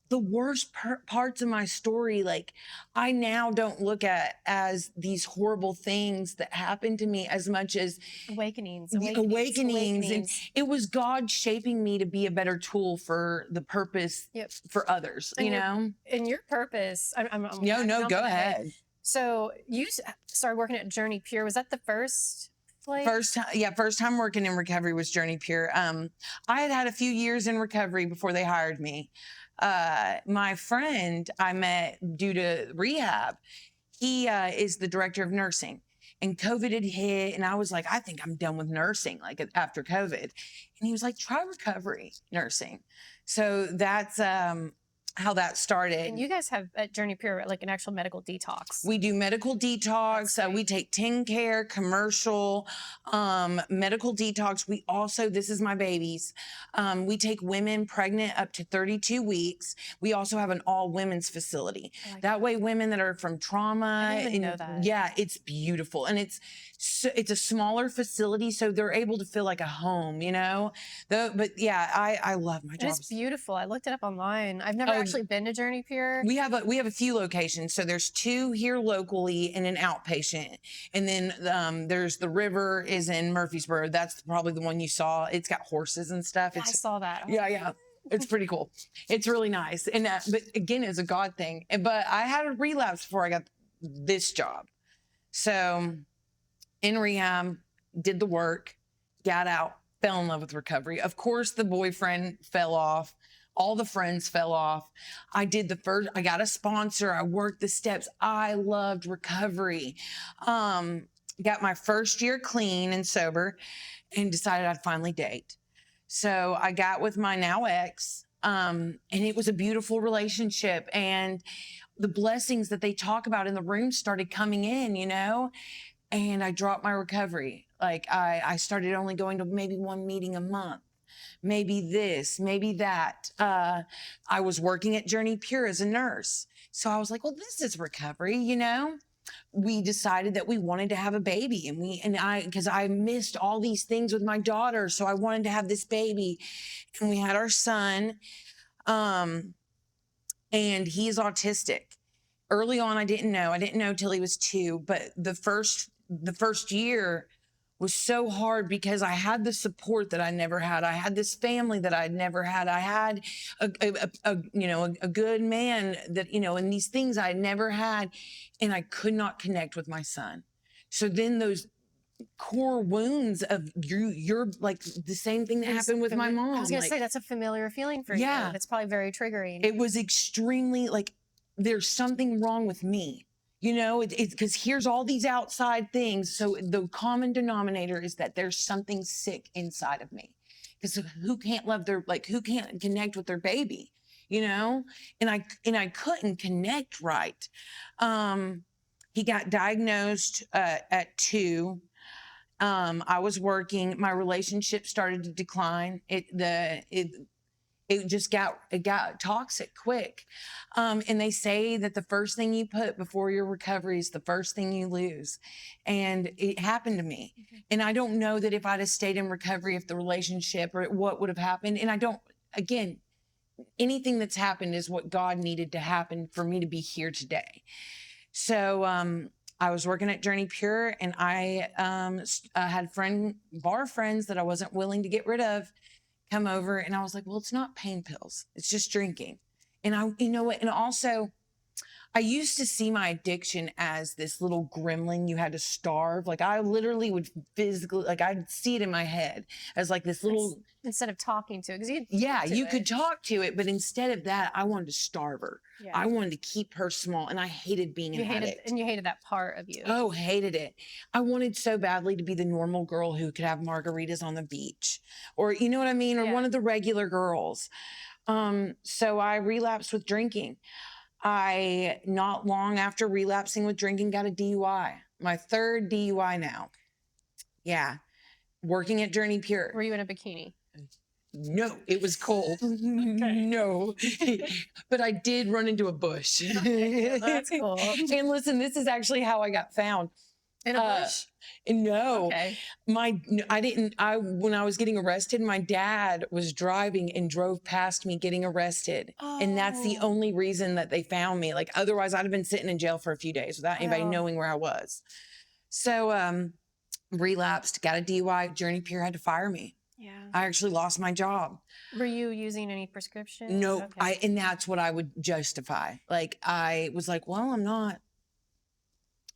the worst parts of my story. Like I now don't look at as these horrible things that happened to me as much as awakenings. And it was God shaping me to be a better tool for the purpose for others, And your purpose. Go ahead. So you started working at Journey Pure. Was that the first place? First time working in recovery was Journey Pure. I had a few years in recovery before they hired me. My friend I met due to rehab, he is the director of nursing. and COVID had hit, and I was like, I think I'm done with nursing, like after COVID. And he was like, try recovery nursing. So that's how that started. And you guys have at Journey Pure like an actual medical detox. We do medical detox. We take TenCare, commercial, medical detox. We also, this is my babies. We take women pregnant up to 32 weeks. We also have an all women's facility. That way, women that are from trauma. I didn't even know that. Yeah, it's beautiful. And it's a smaller facility, so they're able to feel like a home, you know? But yeah, I love my job. It's beautiful. I looked it up online. I've never actually been to Journey Pure. We have a few locations. So there's 2 here locally and an outpatient. And then there's the river is in Murfreesboro. That's probably the one you saw. It's got horses and stuff. I saw that. Yeah. It's pretty cool. It's really nice. And but again, it's a God thing. But I had a relapse before I got this job. So in rehab, did the work, got out, fell in love with recovery. Of course, the boyfriend fell off. All the friends fell off. I got a sponsor. I worked the steps. I loved recovery. Got my first year clean and sober and decided I'd finally date. So I got with my now ex, and it was a beautiful relationship. And the blessings that they talk about in the room started coming in, you know, and I dropped my recovery. Like I started only going to maybe 1 meeting a month. Maybe this, maybe that. I was working at Journey Pure as a nurse. So I was like, well, this is recovery, you know? We decided that we wanted to have a baby because I missed all these things with my daughter. So I wanted to have this baby, and we had our son, and he's autistic. Early on, I didn't know till he was 2, but the first year was so hard because I had the support that I never had. I had this family that I'd never had. I had a good man that, you know, and these things I never had, and I could not connect with my son. So then those core wounds of you're like the same thing that happened with my mom. I was gonna say that's a familiar feeling for you. It's probably very triggering. It was extremely like there's something wrong with me. You know, it's because here's all these outside things. So the common denominator is that there's something sick inside of me. Because who can't who can't connect with their baby, you know? And I couldn't connect right. He got diagnosed at 2. I was working. My relationship started to decline. It got toxic quick. And they say that the first thing you put before your recovery is the first thing you lose. And it happened to me. Mm-hmm. And I don't know that if I'd have stayed in recovery, if the relationship or what would have happened. And again, anything that's happened is what God needed to happen for me to be here today. So, I was working at Journey Pure, and I had bar friends that I wasn't willing to get rid of come over, and I was like, well, it's not pain pills. It's just drinking. And you know what? And also, I used to see my addiction as this little gremlin you had to starve. Like I literally would physically, like I'd see it in my head as like this little. Instead of talking to it. You could talk to it, but instead of that, I wanted to starve her. Yeah. I wanted to keep her small, and I hated being an addict. And you hated that part of you. Oh, hated it. I wanted so badly to be the normal girl who could have margaritas on the beach, or you know what I mean? Or one of the regular girls. So I relapsed with drinking. I, not long after relapsing with drinking, got a DUI. My 3rd DUI now. Yeah. Working at Journey Pure. Were you in a bikini? No, it was cold. Okay. No. But I did run into a bush. Okay, that's cool. And listen, this is actually how I got found. In a bush? No. Okay. When I was getting arrested, my dad was driving and drove past me getting arrested. Oh. And that's the only reason that they found me. Like otherwise I'd have been sitting in jail for a few days without anybody knowing where I was. So, relapsed, got a DUI. Journey Pure had to fire me. Yeah. I actually lost my job. Were you using any prescriptions? No, okay. And that's what I would justify. Like I was like, well, I'm not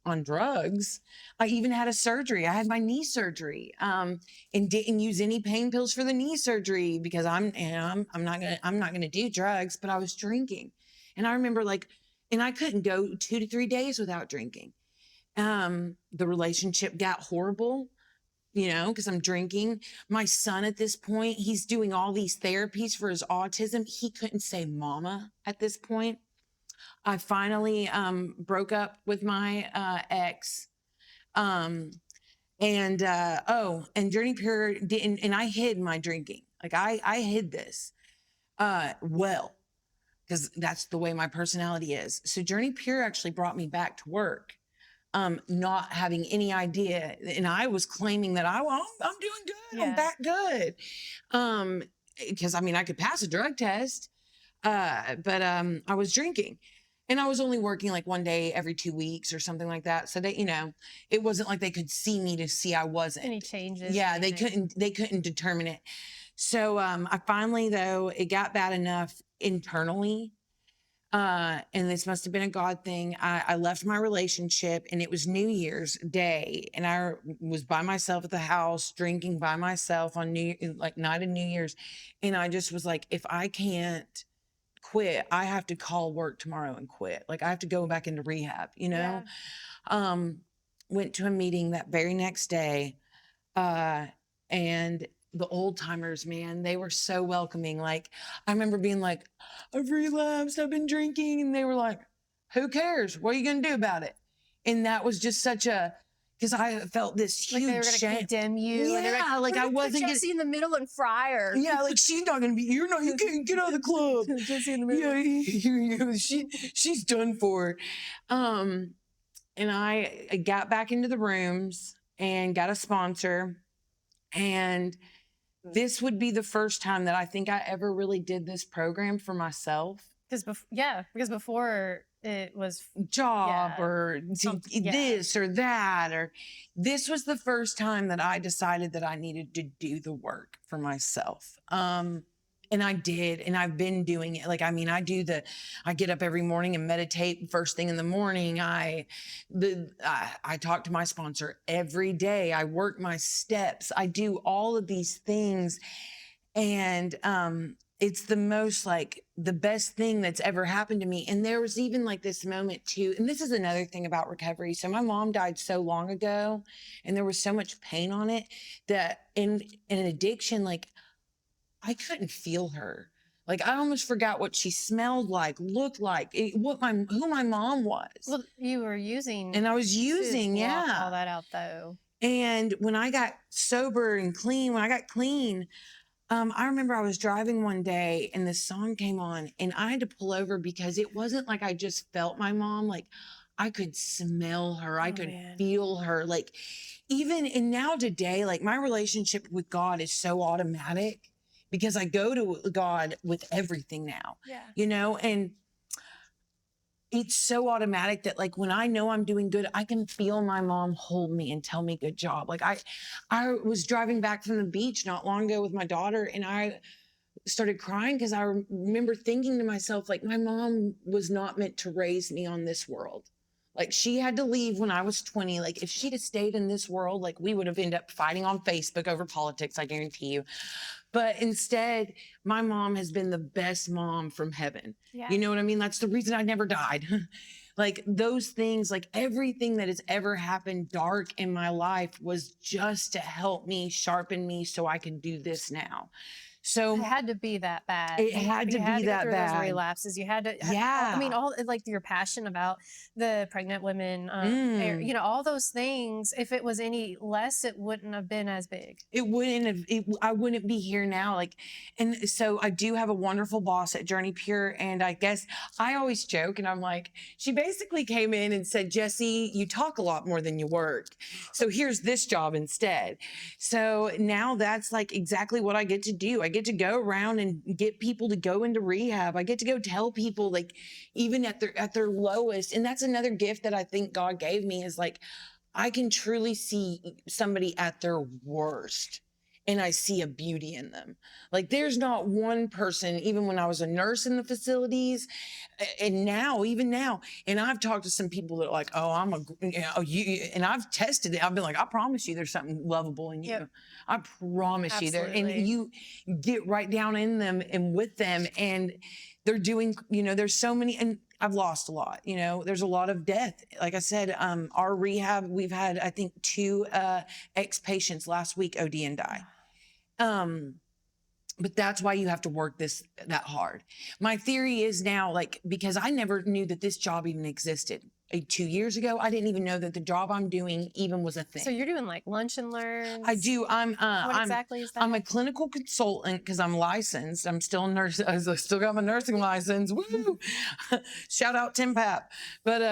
on drugs. I even had a surgery. I had my knee surgery, and didn't use any pain pills for the knee surgery because I'm not gonna do drugs. But I was drinking, and I remember and I couldn't go 2 to 3 days without drinking. The relationship got horrible, because I'm drinking. My son at this point, he's doing all these therapies for his autism. He couldn't say mama at this point. I finally broke up with my ex. And Journey Period didn't, and I hid my drinking. Like I hid this well, because that's the way my personality is. So Journey Pure actually brought me back to work, not having any idea. And I was claiming that I'm doing good. I'm Yeah. back good. Because I could pass a drug test, but I was drinking. And I was only working like one day every 2 weeks or something like that. So they, it wasn't like they could see me to see I wasn't. Any changes? Yeah, they couldn't determine it. So I finally, though, it got bad enough internally. And this must have been a God thing. I left my relationship, and it was New Year's Day, and I was by myself at the house, drinking by myself on night of New Year's. And I just was like, if I can't quit, I have to call work tomorrow and quit. Like I have to go back into rehab, Yeah. Went to a meeting that very next day. And the old timers, man, they were so welcoming. Like I remember being like, I've relapsed, I've been drinking. And they were like, who cares? What are you going to do about it? And that was just because I felt this huge they were going to shame. Condemn you. Yeah, And they were like I wasn't Jessie in the middle and Fryer. Yeah, like she's not gonna be. You can't get out of the club. Jessie in the middle. Yeah, she's done for. And I got back into the rooms and got a sponsor, and this would be the first time that I think I ever really did this program for myself. Because before it was job or yeah. this or that, or this was the first time that I decided that I needed to do the work for myself. And I did, and I've been doing it. Like, I get up every morning and meditate first thing in the morning. I talk to my sponsor every day. I work my steps. I do all of these things. And, it's the best thing that's ever happened to me. And there was even like this moment too. And this is another thing about recovery. So my mom died so long ago, and there was so much pain on it that in an addiction, like I couldn't feel her. Like I almost forgot what she smelled like, looked like, who my mom was. Well, you were using. And I was using, to yeah. block all that out though. And when I got sober and clean, I remember I was driving one day and this song came on, and I had to pull over because it wasn't like I just felt my mom. Like I could smell her. I could feel her. Like and now today, like my relationship with God is so automatic because I go to God with everything now, and it's so automatic that like when I know I'm doing good, I can feel my mom hold me and tell me good job. Like I was driving back from the beach not long ago with my daughter, and I started crying because I remember thinking to myself, like, my mom was not meant to raise me on this world. Like she had to leave when I was 20. Like if she'd have stayed in this world, like we would have ended up fighting on Facebook over politics, I guarantee you. But instead, my mom has been the best mom from heaven. Yeah. You know what I mean? That's the reason I never died. Like those things, like everything that has ever happened dark in my life was just to help me, sharpen me so I can do this now. So it had to be that bad. It had to be that bad. Those relapses. You had to. Yeah. All like your passion about the pregnant women, all those things. If it was any less, it wouldn't have been as big. It wouldn't have. I wouldn't be here now. Like, and so I do have a wonderful boss at Journey Pure, and I guess I always joke, and I'm like, she basically came in and said, Jessie, you talk a lot more than you work, so here's this job instead. So now that's like exactly what I get to do. I get to go around and get people to go into rehab. I get to go tell people, like, even at their lowest. And that's another gift that I think God gave me, is like, I can truly see somebody at their worst, and I see a beauty in them. Like there's not one person, even when I was a nurse in the facilities, and even now, and I've talked to some people that are like, oh, and I've tested it. I've been like, I promise you there's something lovable in you. Yep. I promise you there. And you get right down in them and with them, and they're doing, there's so many, and I've lost a lot. You know, there's a lot of death. Like I said, our rehab, we've had, I think, 2 ex-patients last week OD and die. But that's why you have to work that hard. My theory is now, like, because I never knew that this job even existed. 2 years ago, I didn't even know that the job I'm doing even was a thing. So you're doing like lunch and learns? I do. What exactly is that? I'm a clinical consultant because I'm licensed. I'm still a nurse. I still got my nursing license. Woo! Shout out Tim Pap. But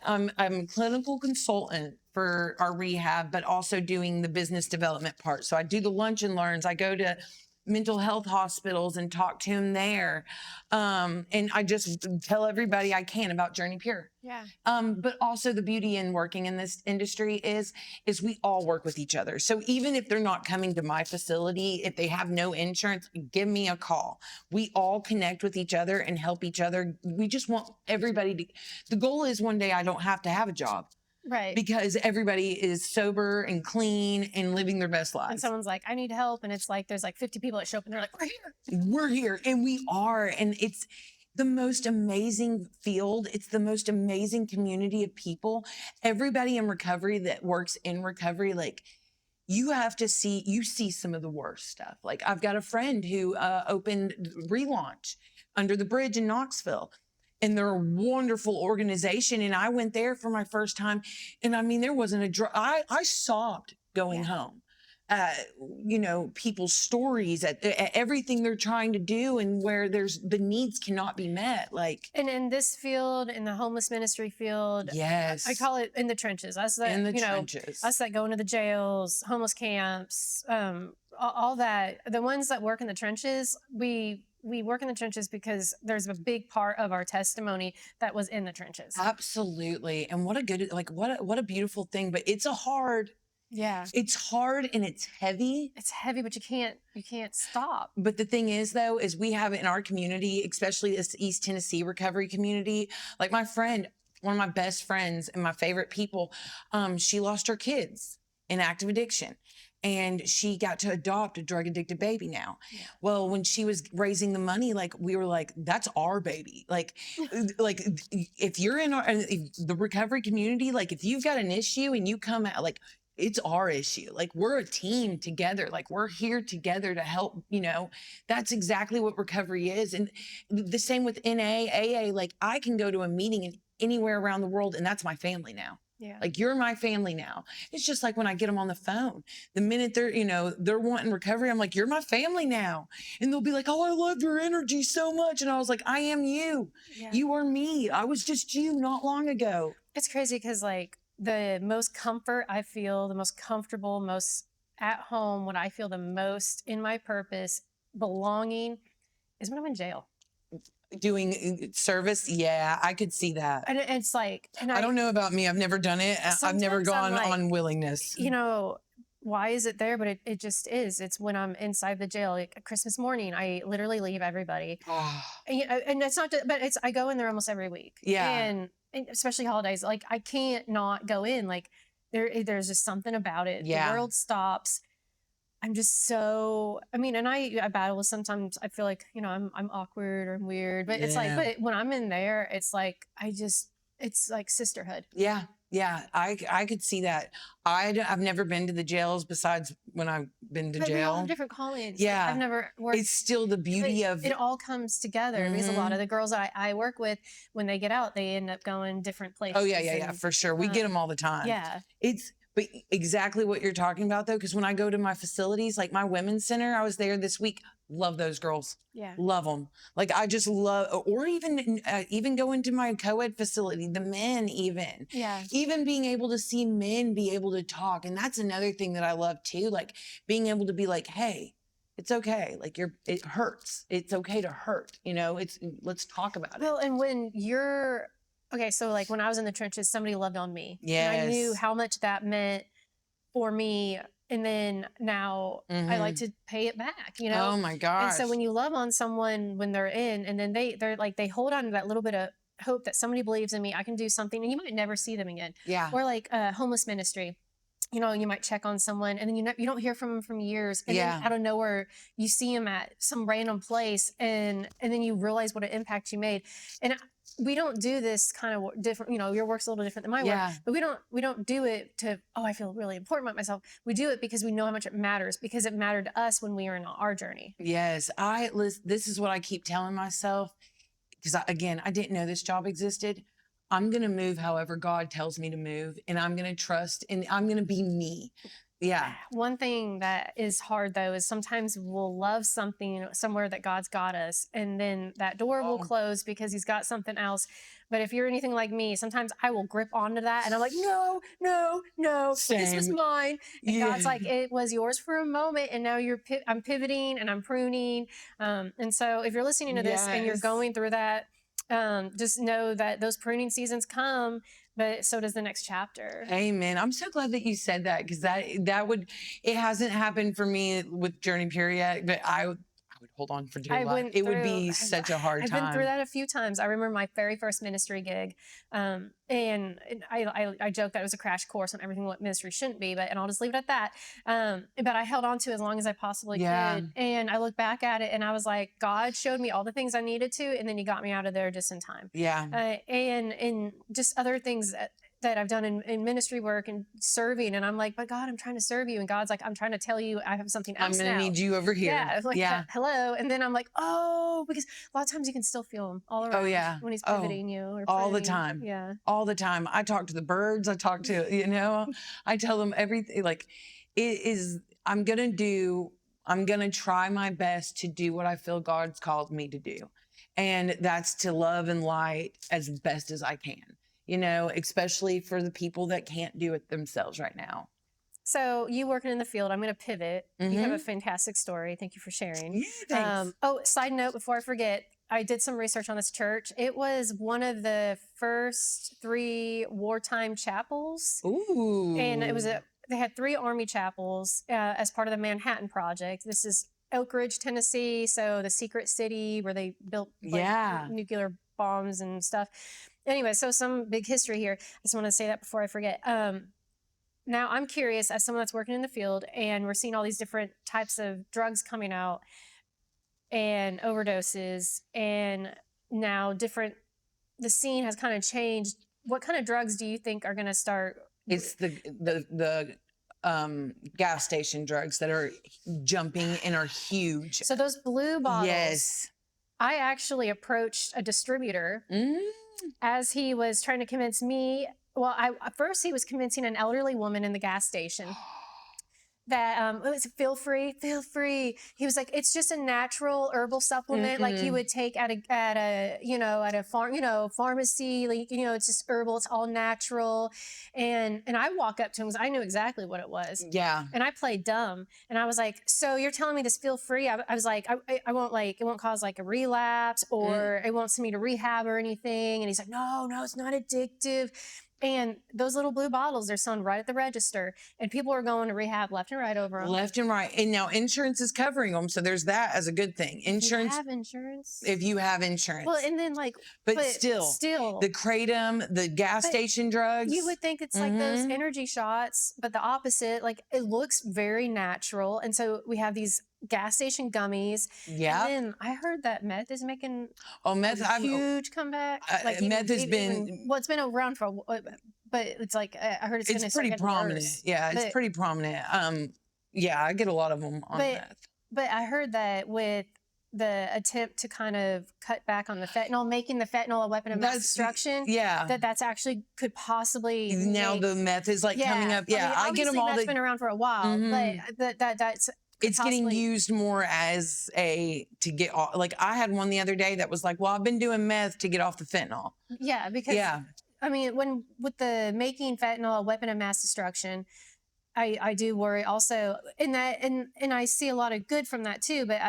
I'm a clinical consultant for our rehab, but also doing the business development part. So I do the lunch and learns. I go to mental health hospitals and talk to them there. And I just tell everybody I can about Journey Pure. Yeah. But also the beauty in working in this industry is we all work with each other. So even if they're not coming to my facility, if they have no insurance, give me a call. We all connect with each other and help each other. We just want everybody to, the goal is one day I don't have to have a job. Right. Because everybody is sober and clean and living their best lives. And someone's like, I need help. And it's like, there's like 50 people that show up and they're like, we're here. We're here. And we are. And it's the most amazing field. It's the most amazing community of people. Everybody in recovery that works in recovery, like, you see some of the worst stuff. Like, I've got a friend who opened Relaunch under the bridge in Knoxville. And they're a wonderful organization. And I went there for my first time. And I mean, there wasn't I sobbed going home. You know, people's stories at everything they're trying to do and where the needs cannot be met. Like, and in this field, in the homeless ministry field, yes, I call it in the trenches. Us that, in the trenches. Us that go into the jails, homeless camps, all that. The ones that work in the trenches, we work in the trenches because there's a big part of our testimony that was in the trenches. Absolutely. And what a good, like, what a beautiful thing, but it's it's hard and it's heavy. It's heavy, but you can't stop. But the thing is though, is we have it in our community, especially this East Tennessee recovery community. Like my friend, one of my best friends and my favorite people, she lost her kids in active addiction. And she got to adopt a drug addicted baby now. Yeah. Well, when she was raising the money, like we were like, that's our baby. Like if you're in the recovery community, like if you've got an issue and you come out, like it's our issue. Like we're a team together. Like we're here together to help, you know, that's exactly what recovery is. And the same with NA, AA, like I can go to a meeting anywhere around the world and that's my family now. Yeah. Like you're my family now. It's just like when I get them on the phone, the minute they're wanting recovery, I'm like, you're my family now. And they'll be like, oh, I love your energy so much. And I was like, I am you. Yeah. You are me. I was just you not long ago. It's crazy because like the most comfort I feel, the most comfortable, most at home, when I feel the most in my purpose, belonging, is when I'm in jail. Doing service, yeah, I could see that. And it's like, and I don't know about me. I've never done it. I've never gone like, on willingness. You know, why is it there? But it just is. It's when I'm inside the jail. Like Christmas morning, I literally leave everybody. And it's not, but it's I go in there almost every week. Yeah, and especially holidays. Like I can't not go in. Like there's just something about it. Yeah, the world stops. I'm just so, I mean, and I battle with sometimes I feel like, you know, I'm awkward or I'm weird, but it's like, but when I'm in there, it's like, it's like sisterhood. Yeah. Yeah. I could see that. I've never been to the jails besides when I've been to jail. We have different callings. Yeah. I've never worked. It's still the beauty of it all comes together because a lot of the girls that I work with, when they get out, they end up going different places. Oh yeah, for sure. We get them all the time. Yeah. But exactly what you're talking about, though, because when I go to my facilities, like my women's center, I was there this week. Love those girls. Yeah. Love them. Like I just love, or even go into my co-ed facility, the men even. Yeah. Even being able to see men be able to talk. And that's another thing that I love too. Like being able to be like, hey, it's okay. Like it hurts. It's okay to hurt. You know, let's talk about it. Well, and when you're, okay, so like when I was in the trenches, somebody loved on me. Yes. And I knew how much that meant for me. And then now I like to pay it back, you know? Oh my gosh. And so when you love on someone when they're in, and then they're like, they hold on to that little bit of hope that somebody believes in me, I can do something, and you might never see them again. Yeah. Or like homeless ministry. you might check on someone and then you don't hear from them from years. And Yeah. then out of nowhere, you see them at some random place and then you realize what an impact you made. And we don't do this kind of different, your work's a little different than my work, Yeah. but we don't do it to, oh, I feel really important about myself. We do it because we know how much it matters, because it mattered to us when we were in our journey. Yes. This is what I keep telling myself, because again, I didn't know this job existed. I'm going to move however God tells me to move, and I'm going to trust, and I'm going to be me. Yeah. One thing that is hard though is sometimes we'll love something somewhere that God's got us, and then that door will Oh. close because He's got something else. But if you're anything like me, sometimes I will grip onto that and I'm like, no, no, no, this was Same. mine. And Yeah. God's like, it was yours for a moment, and now I'm pivoting and I'm pruning. And so if you're listening to this and you're Yes. going through that, just know that those pruning seasons come, but so does the next chapter. Amen. I'm so glad that you said that, because it hasn't happened for me with Journey Period, but I would hold on for dear life. It would be such a hard time. I've been through that a few times. I remember my very first ministry gig, and I joked that it was a crash course on everything what ministry shouldn't be, and I'll just leave it at that. But I held on to it as long as I possibly could, and I look back at it and I was like, God showed me all the things I needed to, and then He got me out of there just in time. Yeah. And just other things that I've done in ministry work and serving. And I'm like, but God, I'm trying to serve you. And God's like, I'm trying to tell you I have something else I'm going to need you over here. Yeah. Like, yeah. Hello. And then I'm like, oh, because a lot of times you can still feel Him all around. Oh, yeah. When He's pivoting you. Or all the pruning. time. Yeah. All the time. I talk to the birds. I talk to, I tell them everything. Like, I'm going to try my best to do what I feel God's called me to do. And that's to love and light as best as I can. Especially for the people that can't do it themselves right now. So you working in the field, I'm going to pivot. You have a Mm-hmm. fantastic story. Thank you for sharing. Yeah, thanks. Side note, before I forget, I did some research on this church. It was one of the first 3 wartime chapels. Ooh. And they had 3 Army chapels as part of the Manhattan Project. This is Oak Ridge, Tennessee. So the secret city where they built nuclear bombs and stuff. Anyway, so some big history here. I just want to say that before I forget. Now I'm curious, as someone that's working in the field, and we're seeing all these different types of drugs coming out and overdoses, and now the scene has kind of changed. What kind of drugs do you think are going to start? It's the gas station drugs that are jumping and are huge. So those blue bottles. Yes. I actually approached a distributor as he was trying to convince me. Well, at first he was convincing an elderly woman in the gas station that it was feel free. He was like, it's just a natural herbal supplement like you would take at a farm, pharmacy, like, it's just herbal, it's all natural. And I walk up to him because I knew exactly what it was. Yeah. And I played dumb. And I was like, so you're telling me this feel free? I was like, I won't it won't cause like a relapse, or it won't send me to rehab or anything. And he's like, no, it's not addictive. And those little blue bottles, they're selling right at the register, and people are going to rehab left and right over them. Left and right. And now insurance is covering them. So there's that as a good thing. Insurance. If you have insurance. If you have insurance. Well, and then but still the kratom, the gas station drugs. You would think it's like those energy shots, but the opposite. Like, it looks very natural. And so we have these gas station gummies. Yeah. And then I heard that meth is making a huge comeback. Meth has been. Well, it's been around for but it's like, I heard it's pretty prominent. Worse. Yeah, it's pretty prominent. Yeah, I get a lot of them on meth. But I heard that with the attempt to kind of cut back on the fentanyl, making the fentanyl a weapon of mass destruction. Yeah. That's actually could possibly now the meth is coming up. Yeah, I get them all. That's been around for a while, but that's. It's getting used more as to get off. Like, I had one the other day that was like, well, I've been doing meth to get off the fentanyl. Yeah, because I mean, with the making fentanyl a weapon of mass destruction, I do worry also in that, and I see a lot of good from that too, but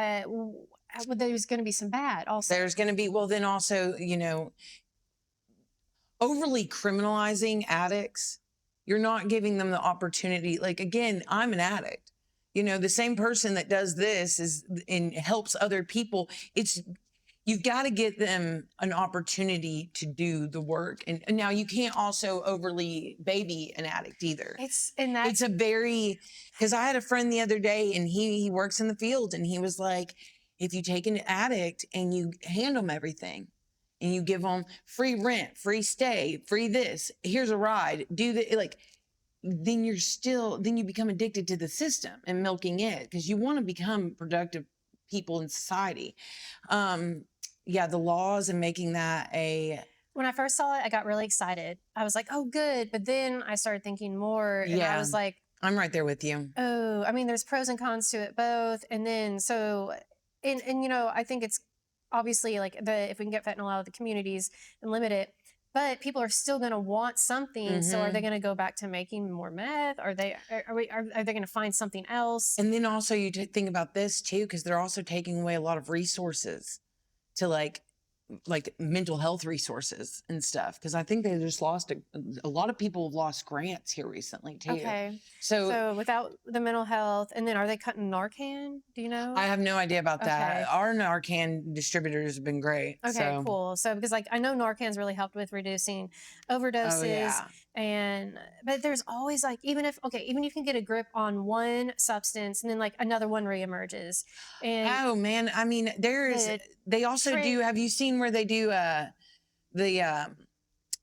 there's going to be some bad also. There's going to be, well, then also, overly criminalizing addicts, you're not giving them the opportunity. Like, again, I'm an addict. The same person that does this and helps other people. you've got to get them an opportunity to do the work. And now you can't also overly baby an addict either. It's a very, because I had a friend the other day and he works in the field, and he was like, if you take an addict and you hand them everything and you give them free rent, free stay, free this, here's a ride, do the, like, then you become addicted to the system and milking it, because you want to become productive people in society. Yeah, the laws and making that when I first saw it, I got really excited. I was like, oh, good. But then I started thinking more, and I was like, I'm right there with you. Oh, I mean, there's pros and cons to it both. And then and I think it's obviously like if we can get fentanyl out of the communities and limit it, but people are still going to want something. So are they going to go back to making more meth? Are they going to find something else? And then also you think about this too, because they're also taking away a lot of resources to like mental health resources and stuff. Because I think they just lost a lot of people have lost grants here recently too. Okay. So without the mental health, and then are they cutting Narcan? Do you know? I have no idea about that. Okay. Our Narcan distributors have been great. Okay, cool. So because like I know Narcan's really helped with reducing overdoses, but there's always like even if you can get a grip on one substance and then like another one reemerges. And oh man, I mean they also do. Have you seen where they do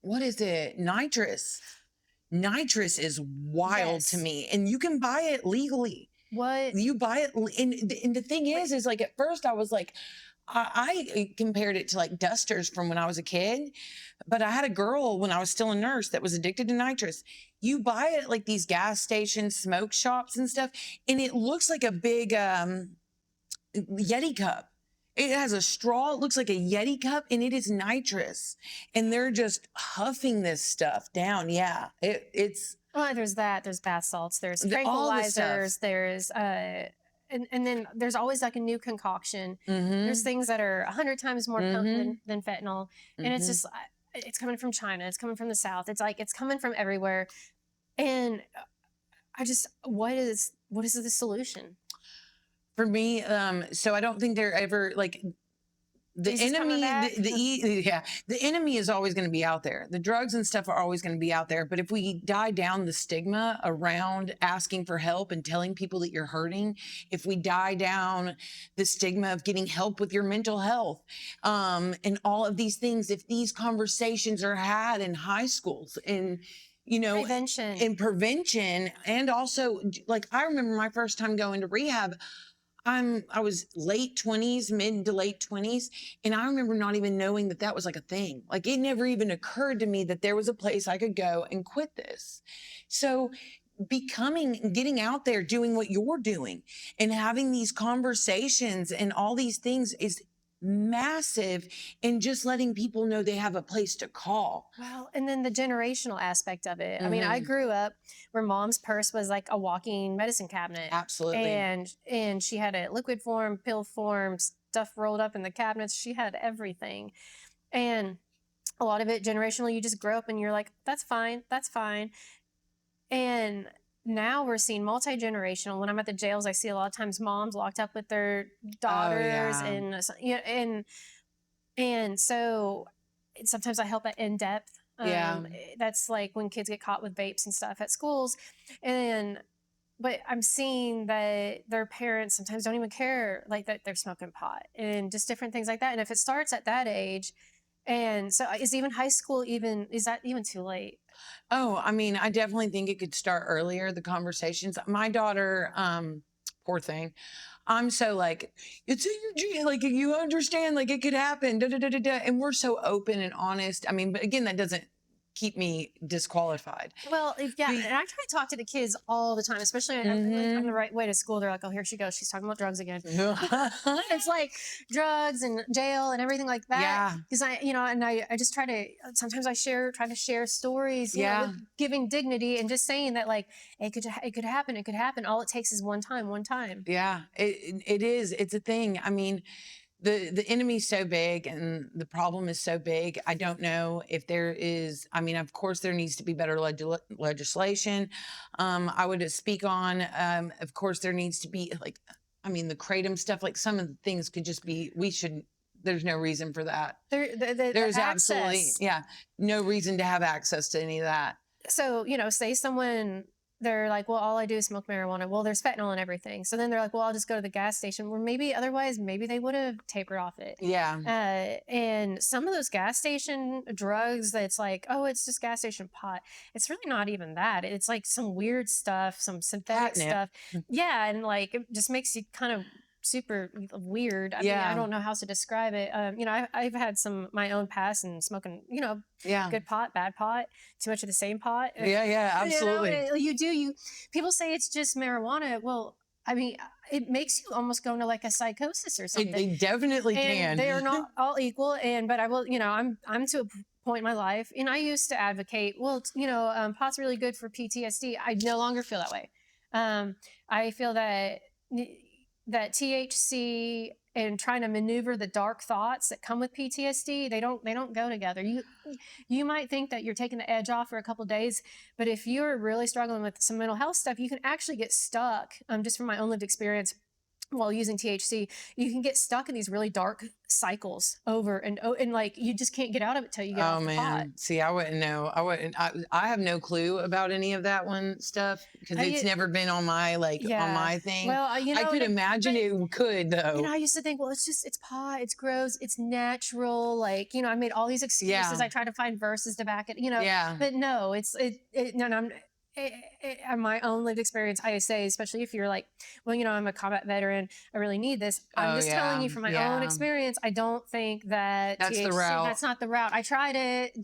what is it? Nitrous. Nitrous is wild to me, and you can buy it legally. What? You buy it, and the thing is like at first I was like, I compared it to like dusters from when I was a kid, but I had a girl when I was still a nurse that was addicted to nitrous. You buy it at like these gas stations, smoke shops and stuff, and it looks like a big Yeti cup. It has a straw. It looks like a Yeti cup, and it is nitrous. And they're just huffing this stuff down. Yeah, it's. Well, there's that. There's bath salts. There's tranquilizers. There's and then there's always like a new concoction. There's things that are 100 times more potent than fentanyl, and it's just it's coming from China. It's coming from the South. It's like it's coming from everywhere, and I just what is the solution? For me, so I don't think they're ever like the enemy. The enemy is always going to be out there. The drugs and stuff are always going to be out there. But if we die down the stigma around asking for help and telling people that you're hurting, if we die down the stigma of getting help with your mental health, and all of these things, if these conversations are had in high schools and prevention, and also like I remember my first time going to rehab. I was late 20s, mid to late 20s. And I remember not even knowing that that was like a thing. Like it never even occurred to me that there was a place I could go and quit this. So getting out there, doing what you're doing and having these conversations and all these things is massive, and just letting people know they have a place to call. Well, and then the generational aspect of it. I mean, I grew up where mom's purse was like a walking medicine cabinet. Absolutely. And she had a liquid form, pill form, stuff rolled up in the cabinets. She had everything. And a lot of it generational, you just grow up and you're like, that's fine. That's fine. And now we're seeing multi-generational. When I'm at the jails, I see a lot of times moms locked up with their daughters, and so sometimes I help at in depth. That's like when kids get caught with vapes and stuff at schools, but I'm seeing that their parents sometimes don't even care, like that they're smoking pot and just different things like that. And if it starts at that age, and so is even high school is that even too late? Oh, I mean, I definitely think it could start earlier, the conversations. My daughter, poor thing, I'm so like, it's in your gene, like you understand, like it could happen, da, da, da, da, da. And we're so open and honest. I mean, but again, that doesn't keep me disqualified. Well, yeah, and I try to talk to the kids all the time, especially on the right way to school. They're like, oh, here she goes. She's talking about drugs again. It's like drugs and jail and everything like that. Yeah. Because I just try to, sometimes I try to share stories, you know, with giving dignity and just saying that like, it could happen. It could happen. All it takes is one time. Yeah, it is. It's a thing. I mean, the enemy's so big and the problem is so big. I don't know if there is, I mean, of course there needs to be better legislation. I would speak on, of course there needs to be like, I mean, the kratom stuff, like some of the things could just be, we should there's no reason for that. There's absolutely, access. yeah, no reason to have access to any of that. So, say someone, they're like, well, all I do is smoke marijuana. Well, there's fentanyl and everything. So then they're like, well, I'll just go to the gas station. Where maybe otherwise, maybe they would have tapered off it. Yeah. And some of those gas station drugs that's like, oh, it's just gas station pot. It's really not even that. It's like some weird stuff, some synthetic Catnip. stuff. Yeah. And like, it just makes you kind of super weird. I mean, I don't know how to describe it. I've had my own past and smoking, good pot, bad pot, too much of the same pot. Yeah, absolutely. People say it's just marijuana. Well, I mean, it makes you almost go into like a psychosis or something. They definitely and can. They are not all equal. But I will, I'm to a point in my life, and I used to advocate, well, pot's really good for PTSD. I no longer feel that way. I feel that THC and trying to maneuver the dark thoughts that come with PTSD, they don't go together. You might think that you're taking the edge off for a couple of days, but if you're really struggling with some mental health stuff, you can actually get stuck. Just from my own lived experience, while using THC, you can get stuck in these really dark cycles over and like you just can't get out of it till you get off the pot. See, I wouldn't know. I have no clue about any of that one stuff because it's never been on my on my thing. Well, I could imagine it could though. I used to think, well, it's pot, it's gross, it's natural. Like, I made all these excuses. I tried to find verses to back it, but no, in my own lived experience, I say, especially if you're like, well, I'm a combat veteran, I really need this. I'm just telling you from my own experience, I don't think that that's THC, the route. That's not the route. I tried it.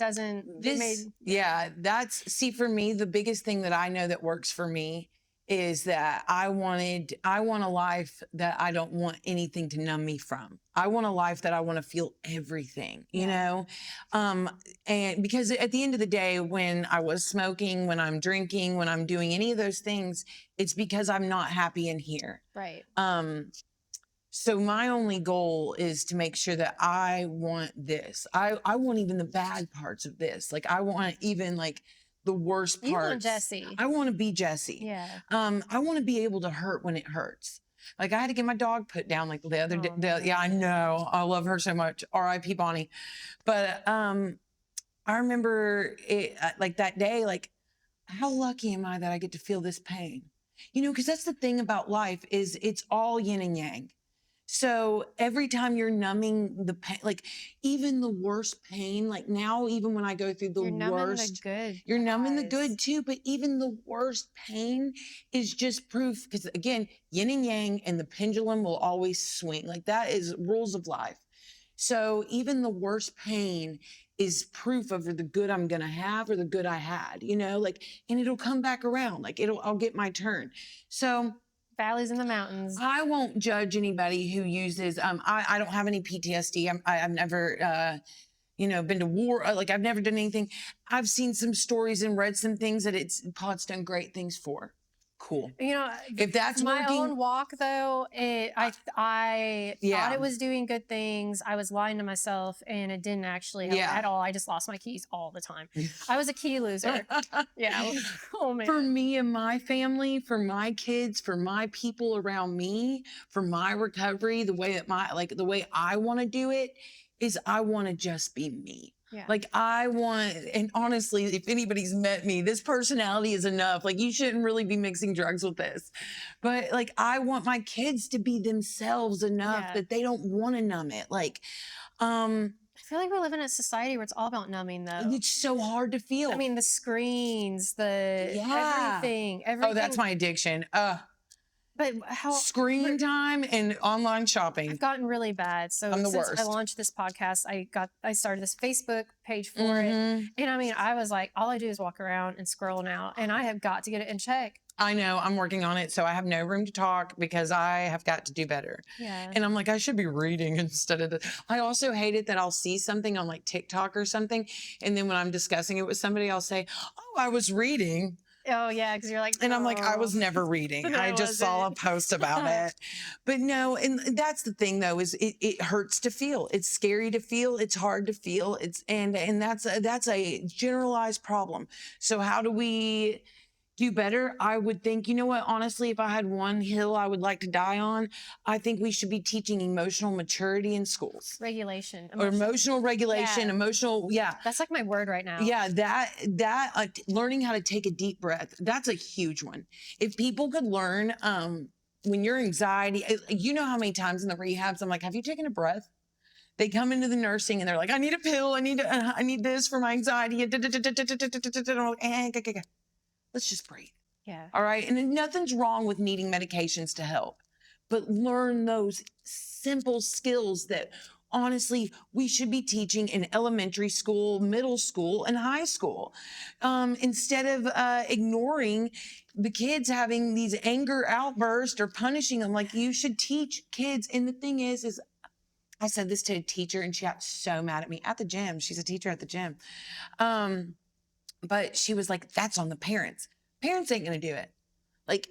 See, for me, the biggest thing that I know that works for me is that I want a life that I don't want anything to numb me from. I want a life that I want to feel everything, you know? And because at the end of the day, when I was smoking, when I'm drinking, when I'm doing any of those things, it's because I'm not happy in here. Right. So my only goal is to make sure that I want this. I want even the bad parts of this. Like I want even like the worst parts. You want Jessie. I want to be Jessie. Yeah. I want to be able to hurt when it hurts. Like I had to get my dog put down like the other day. Yeah, I know. I love her so much. R.I.P. Bonnie. But I remember it like that day, like how lucky am I that I get to feel this pain? Because that's the thing about life is it's all yin and yang. So every time you're numbing the pain, like even the worst pain, like now, even when I go through the worst, you're numbing the good too, but even the worst pain is just proof. Because again, yin and yang and the pendulum will always swing. Like that is rules of life. So even the worst pain is proof of the good I'm going to have or the good I had, and it'll come back around. Like I'll get my turn. So valleys in the mountains. I won't judge anybody who uses, I don't have any PTSD. I've never, been to war. Like I've never done anything. I've seen some stories and read some things that pot's done great things for. Cool. If that's my working, own walk though, I thought it was doing good things. I was lying to myself and it didn't actually help at all. I just lost my keys all the time. I was a key loser. Yeah. Oh man. For me and my family, for my kids, for my people around me, for my recovery, the way that the way I want to do it is I want to just be me. Yeah. Like and honestly, if anybody's met me, this personality is enough. Like you shouldn't really be mixing drugs with this. But like, I want my kids to be themselves enough that they don't want to numb it. Like, I feel like we live in a society where it's all about numbing though. It's so hard to feel. I mean, the screens, everything. Oh, that's my addiction. But screen time and online shopping. I've gotten really bad. So I'm the since worst. I launched this podcast, I started this Facebook page for it. And I mean, I was like, all I do is walk around and scroll now, and I have got to get it in check. I know, I'm working on it, so I have no room to talk because I have got to do better. Yeah. And I'm like, I should be reading instead of I also hate it that I'll see something on like TikTok or something, and then when I'm discussing it with somebody, I'll say, oh, I was reading. Oh yeah, because you're like, and I'm like, I was never reading. No, I just saw a post about it. But no, and that's the thing though, is it hurts to feel. It's scary to feel. It's hard to feel. And that's a generalized problem. So how do we do better. I would think, you know what, honestly, if I had one hill I would like to die on, I think we should be teaching emotional maturity in schools. Regulation. Or emotional regulation, Yeah. emotional, That's like my word right now. Yeah, that learning how to take a deep breath, that's a huge one. If people could learn, when your anxiety, you know how many times in the rehabs, I'm like, have you taken a breath? They come into the nursing and they're like, I need a pill. I need this for my anxiety. Let's just breathe. Yeah. All right. And nothing's wrong with needing medications to help, but learn those simple skills that honestly we should be teaching in elementary school, middle school, and high school. Instead of ignoring the kids having these anger outbursts or punishing them, like you should teach kids. And the thing is I said this to a teacher and she got so mad at me at the gym. She's a teacher at the gym. But she was like, that's on the parents. Parents ain't going to do it. Like,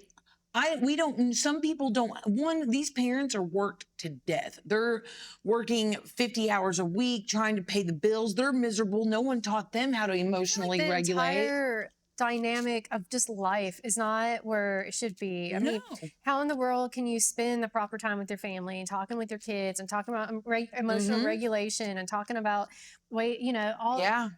some people don't, these parents are worked to death. They're working 50 hours a week trying to pay the bills. They're miserable. No one taught them how to emotionally the regulate. Entire dynamic of just life is not where it should be. I mean, how in the world can you spend the proper time with your family and talking with your kids and talking about emotional regulation and talking about all. Yeah,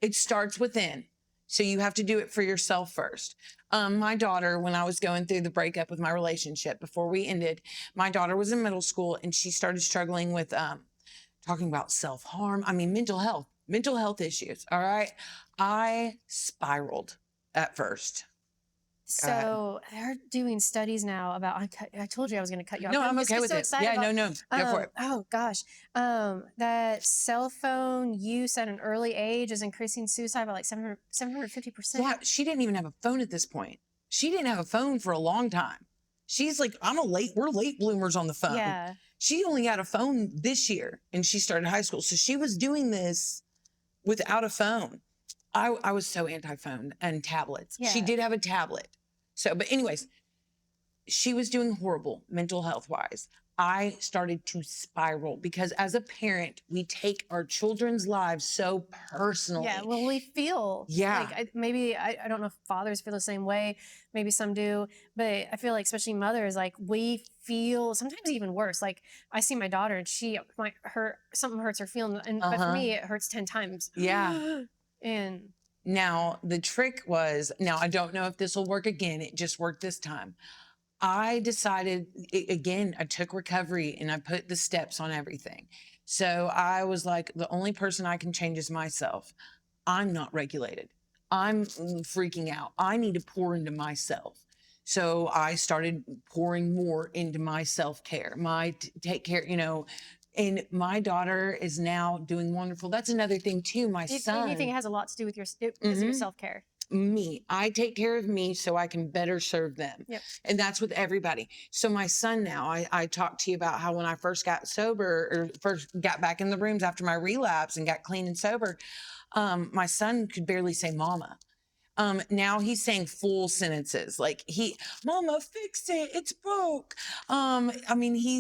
it starts within. So you have to do it for yourself first. My daughter, when I was going through the breakup with my relationship before we ended, my daughter was in middle school and she started struggling with talking about self-harm. I mean, mental health issues. All right. I spiraled at first. So they're doing studies now about, I told you I was going to cut you off. No, I'm okay with it. Yeah, no, go for it. Oh gosh. That cell phone use at an early age is increasing suicide by like 750%. Yeah, she didn't even have a phone at this point. She didn't have a phone for a long time. She's like, we're late bloomers on the phone. Yeah. She only got a phone this year and she started high school. So she was doing this without a phone. I was so anti-phone and tablets. Yeah. She did have a tablet. So, but anyways, she was doing horrible mental health wise. I started to spiral because as a parent, we take our children's lives so personally. Yeah, well, we feel. Yeah. Like I don't know if fathers feel the same way. Maybe some do, but I feel like especially mothers, like we feel sometimes even worse. Like I see my daughter and she might hurt, something hurts her feeling, but for me it hurts 10 times. Yeah. And now the trick was, now I don't know if this will work again. It just worked this time. I decided, again, I took recovery and I put the steps on everything. So I was like, the only person I can change is myself. I'm not regulated. I'm freaking out. I need to pour into myself. So I started pouring more into my self-care, take care, and my daughter is now doing wonderful. That's another thing too. My son. Anything has a lot to do with your self-care. Me. I take care of me so I can better serve them. Yep. And that's with everybody. So my son now, I talked to you about how when I first got sober or first got back in the rooms after my relapse and got clean and sober, my son could barely say mama. Now he's saying full sentences like mama, fix it. It's broke. I mean, he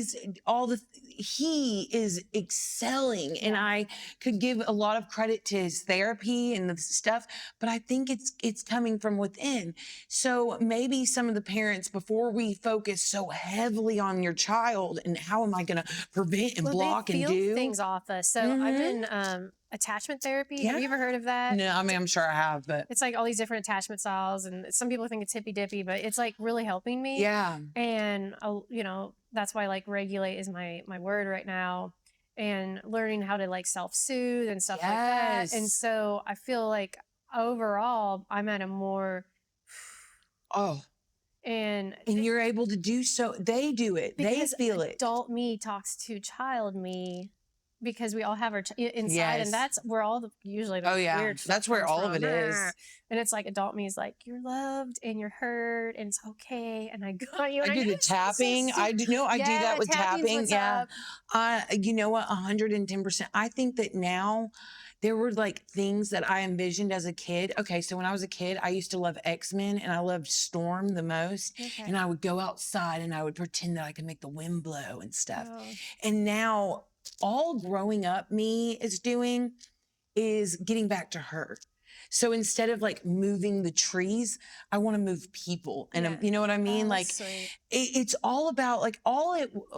is excelling and I could give a lot of credit to his therapy and the stuff, but I think it's coming from within. So maybe some of the parents, before we focus so heavily on your child and how am I going to prevent and block and do things off us. So I've been, attachment therapy. Yeah. Have you ever heard of that? No, I mean, I'm sure I have, but it's like all these different attachment styles and some people think it's hippy dippy, but it's like really helping me. Yeah. And that's why like regulate is my word right now, and learning how to like self-soothe and stuff like that. And so I feel like overall I'm at a more and you're able to do so. They do it. They feel it. Adult me talks to child me. Because we all have our inside, and that's where all usually the weird that's where all of it is. And it's like adult me is like, you're loved and you're heard and it's okay. And I got you. I do the tapping. I do that with tapping. Yeah. You know what? 110%. I think that now there were like things that I envisioned as a kid. Okay. So when I was a kid, I used to love X-Men and I loved Storm the most. Okay. And I would go outside and I would pretend that I could make the wind blow and stuff. Oh. And now all growing up me is doing is getting back to her. So instead of like moving the trees, I want to move people. And you know what I mean? Oh, Like sweet. it's all about like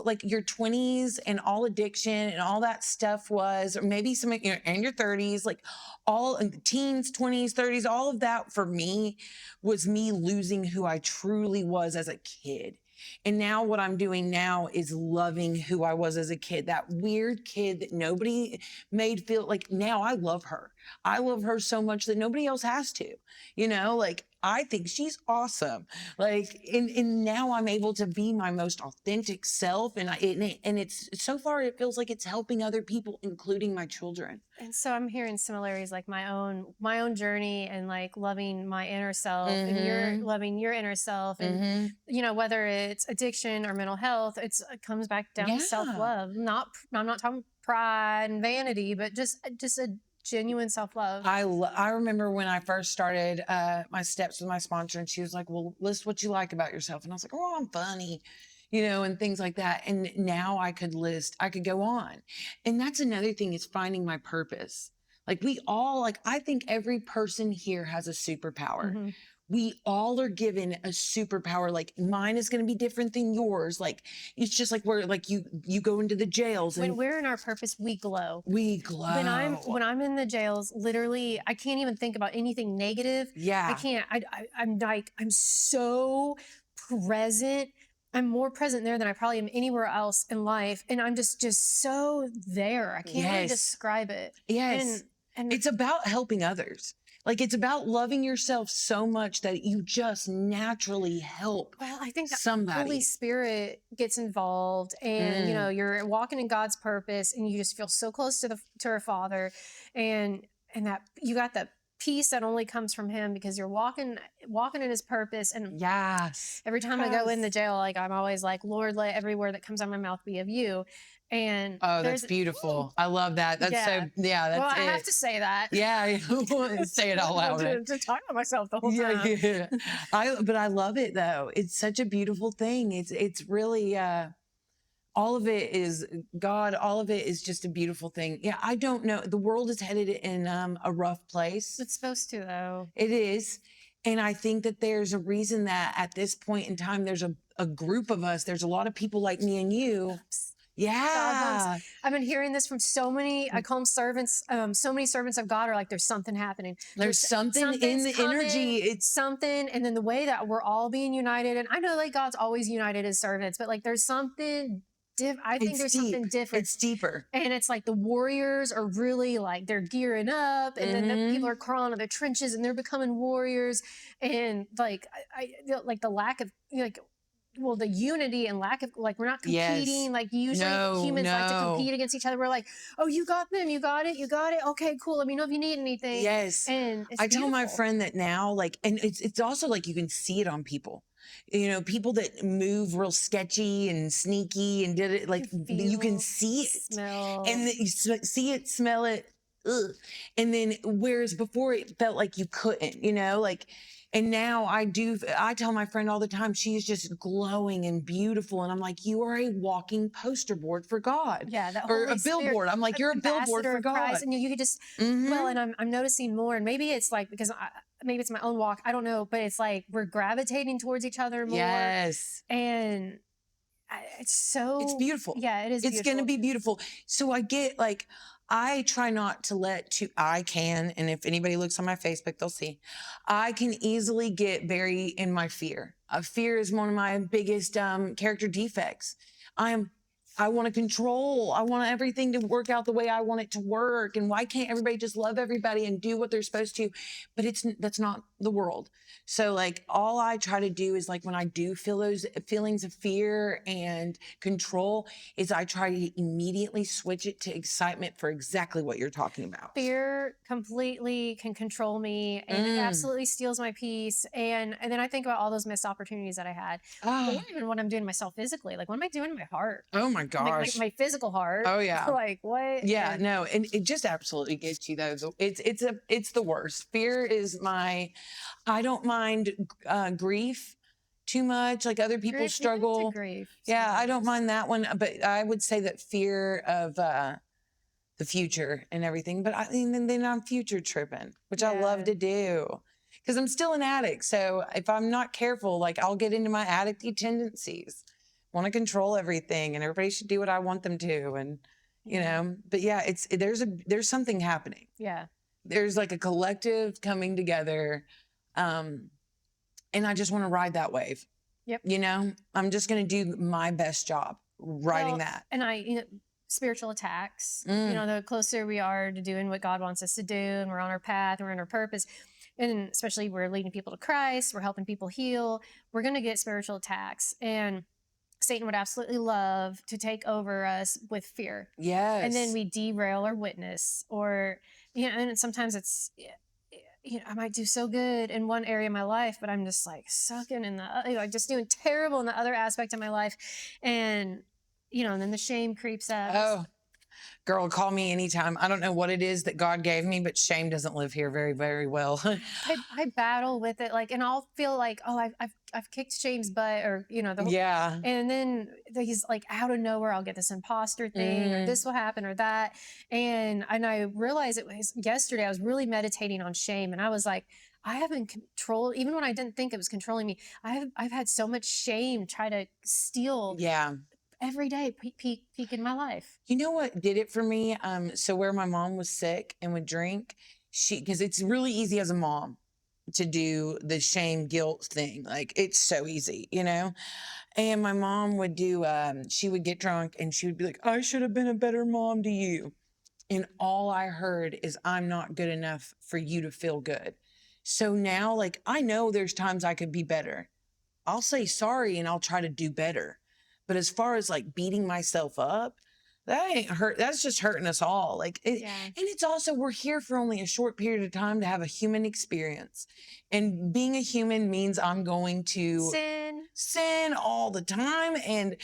like your 20s and all addiction and all that stuff was, or maybe some, and your 30s, like all teens, 20s, 30s, all of that for me was me losing who I truly was as a kid. And now what I'm doing now is loving who I was as a kid, that weird kid that nobody made feel like. Now I love her. I love her so much that nobody else has to, like I think she's awesome. Like, and now I'm able to be my most authentic self. And it's so far, it feels like it's helping other people, including my children. And so I'm hearing similarities, like my own journey and like loving my inner self, and you're loving your inner self, and whether it's addiction or mental health, it comes back down to self-love. I'm not talking pride and vanity, but just a genuine self-love. I remember when I first started my steps with my sponsor, and she was like, well, list what you like about yourself. And I was like, oh, I'm funny, and things like that. And now I could go on. And that's another thing, is finding my purpose. Like I think every person here has a superpower. We all are given a superpower. Like mine is going to be different than yours. Like it's just like where like you go into the jails, and when we're in our purpose, we glow. We glow. When I'm in the jails, literally, I can't even think about anything negative. Yeah. I can't. I'm so present. I'm more present there than I probably am anywhere else in life, and I'm just so there. I can't really describe it. Yes. And it's about helping others. Like it's about loving yourself so much that you just naturally help. Well, I think that somebody. Holy Spirit gets involved, and you're walking in God's purpose, and you just feel so close to our Father, and that you got that peace that only comes from Him, because you're walking in His purpose. And every time I go in the jail, like I'm always like, Lord, let every word that comes out of my mouth be of You. And that's beautiful. I love that. That's that's well, I have to say that. Yeah, say it out loud. to talk to myself the whole time. Yeah. But I love it though. It's such a beautiful thing. It's really all of it is God. All of it is just a beautiful thing. Yeah, I don't know. The world is headed in a rough place. It's supposed to, though. It is. And I think that there's a reason that at this point in time, there's a group of us. There's a lot of people like me and you. Yeah. I've been hearing this from so many, I call them servants. So many servants of God are like, there's something happening. There's something in the energy. It's something. And then the way that we're all being united. And I know like God's always united His servants, but like there's something I think there's something different. It's deeper. And it's like the warriors are really like, they're gearing up, and then the people are crawling out of their trenches and they're becoming warriors. And like, I like the lack of the unity and lack of like, we're not competing. Like usually humans like to compete against each other. We're like, oh, you got them. You got it. Okay, cool. Let me know if you need anything. Yes. And I tell my friend that now, like, and it's also like, you can see it on people. People that move real sketchy and sneaky and did it, like you can see it, smell, and you see it, smell it, and then whereas before it felt like you couldn't, and now I tell my friend all the time, she's just glowing and beautiful, and I'm like, you are a walking poster board for God, or a billboard. I'm like, you're a billboard for God, Christ, and you could just well, and I'm noticing more, and maybe it's like because maybe it's my own walk. I don't know, but it's like we're gravitating towards each other more. Yes. And it's beautiful. Yeah, it is. It's going to be beautiful. So I try not to and if anybody looks on my Facebook, they'll see, I can easily get very in my fear. Fear is one of my biggest character defects. I want to control. I want everything to work out the way I want it to work. And why can't everybody just love everybody and do what they're supposed to? But that's not the world. So like all I try to do is like when I do feel those feelings of fear and control is I try to immediately switch it to excitement for exactly what you're talking about. Fear completely can control me, and it absolutely steals my peace. And then I think about all those missed opportunities that I had. Not even what I'm doing to myself physically. Like what am I doing to my heart? Oh my gosh. My physical heart. Oh yeah. Like what? Yeah, no. And it just absolutely gets you though. It's the worst. Fear is I don't mind grief too much. Like other people struggle. Grief. Yeah, I don't mind that one. But I would say that fear of the the future and everything. But I mean, and then I'm future tripping, which I love Yeah. to do because I'm still an addict. So if I'm not careful, like I'll get into my addicty tendencies, want to control everything, and everybody should do what I want them to. And, you Yeah. know, but yeah, there's something happening. Yeah. There's like a collective coming together. And I just want to ride that wave. Yep. You know, I'm just going to do my best job riding Well, that. and spiritual attacks, Mm. the closer we are to doing what God wants us to do, and we're on our path and we're on our purpose, and especially we're leading people to Christ, we're helping people heal, we're going to get spiritual attacks. And Satan would absolutely love to take over us with fear. Yes. And then we derail our witness, or, and sometimes it's, I might do so good in one area of my life, but I'm just like sucking in the, just doing terrible in the other aspect of my life. And, and then the shame creeps up. Oh, girl, call me anytime. I don't know what it is that God gave me, but shame doesn't live here very, very well. I battle with it, and I'll feel like, oh, I've kicked shame's butt, or Yeah. and then he's like out of nowhere, I'll get this imposter thing, or this will happen, or that, and I realized it was yesterday. I was really meditating on shame, and I was like, I haven't controlled, even when I didn't think it was controlling me. I've had so much shame try to steal. Yeah. Every day, peak in my life. You know what did it for me? So where my mom was sick and would drink, because it's really easy as a mom to do the shame guilt thing. Like it's so easy, you know? And my mom would do, she would get drunk and she would be like, I should have been a better mom to you. And all I heard is, I'm not good enough for you to feel good. So now, like, I know there's times I could be better. I'll say sorry and I'll try to do better. But as far as like beating myself up, that ain't hurt. That's just hurting us all. And it's also, we're here for only a short period of time to have a human experience. And being a human means I'm going to sin all the time and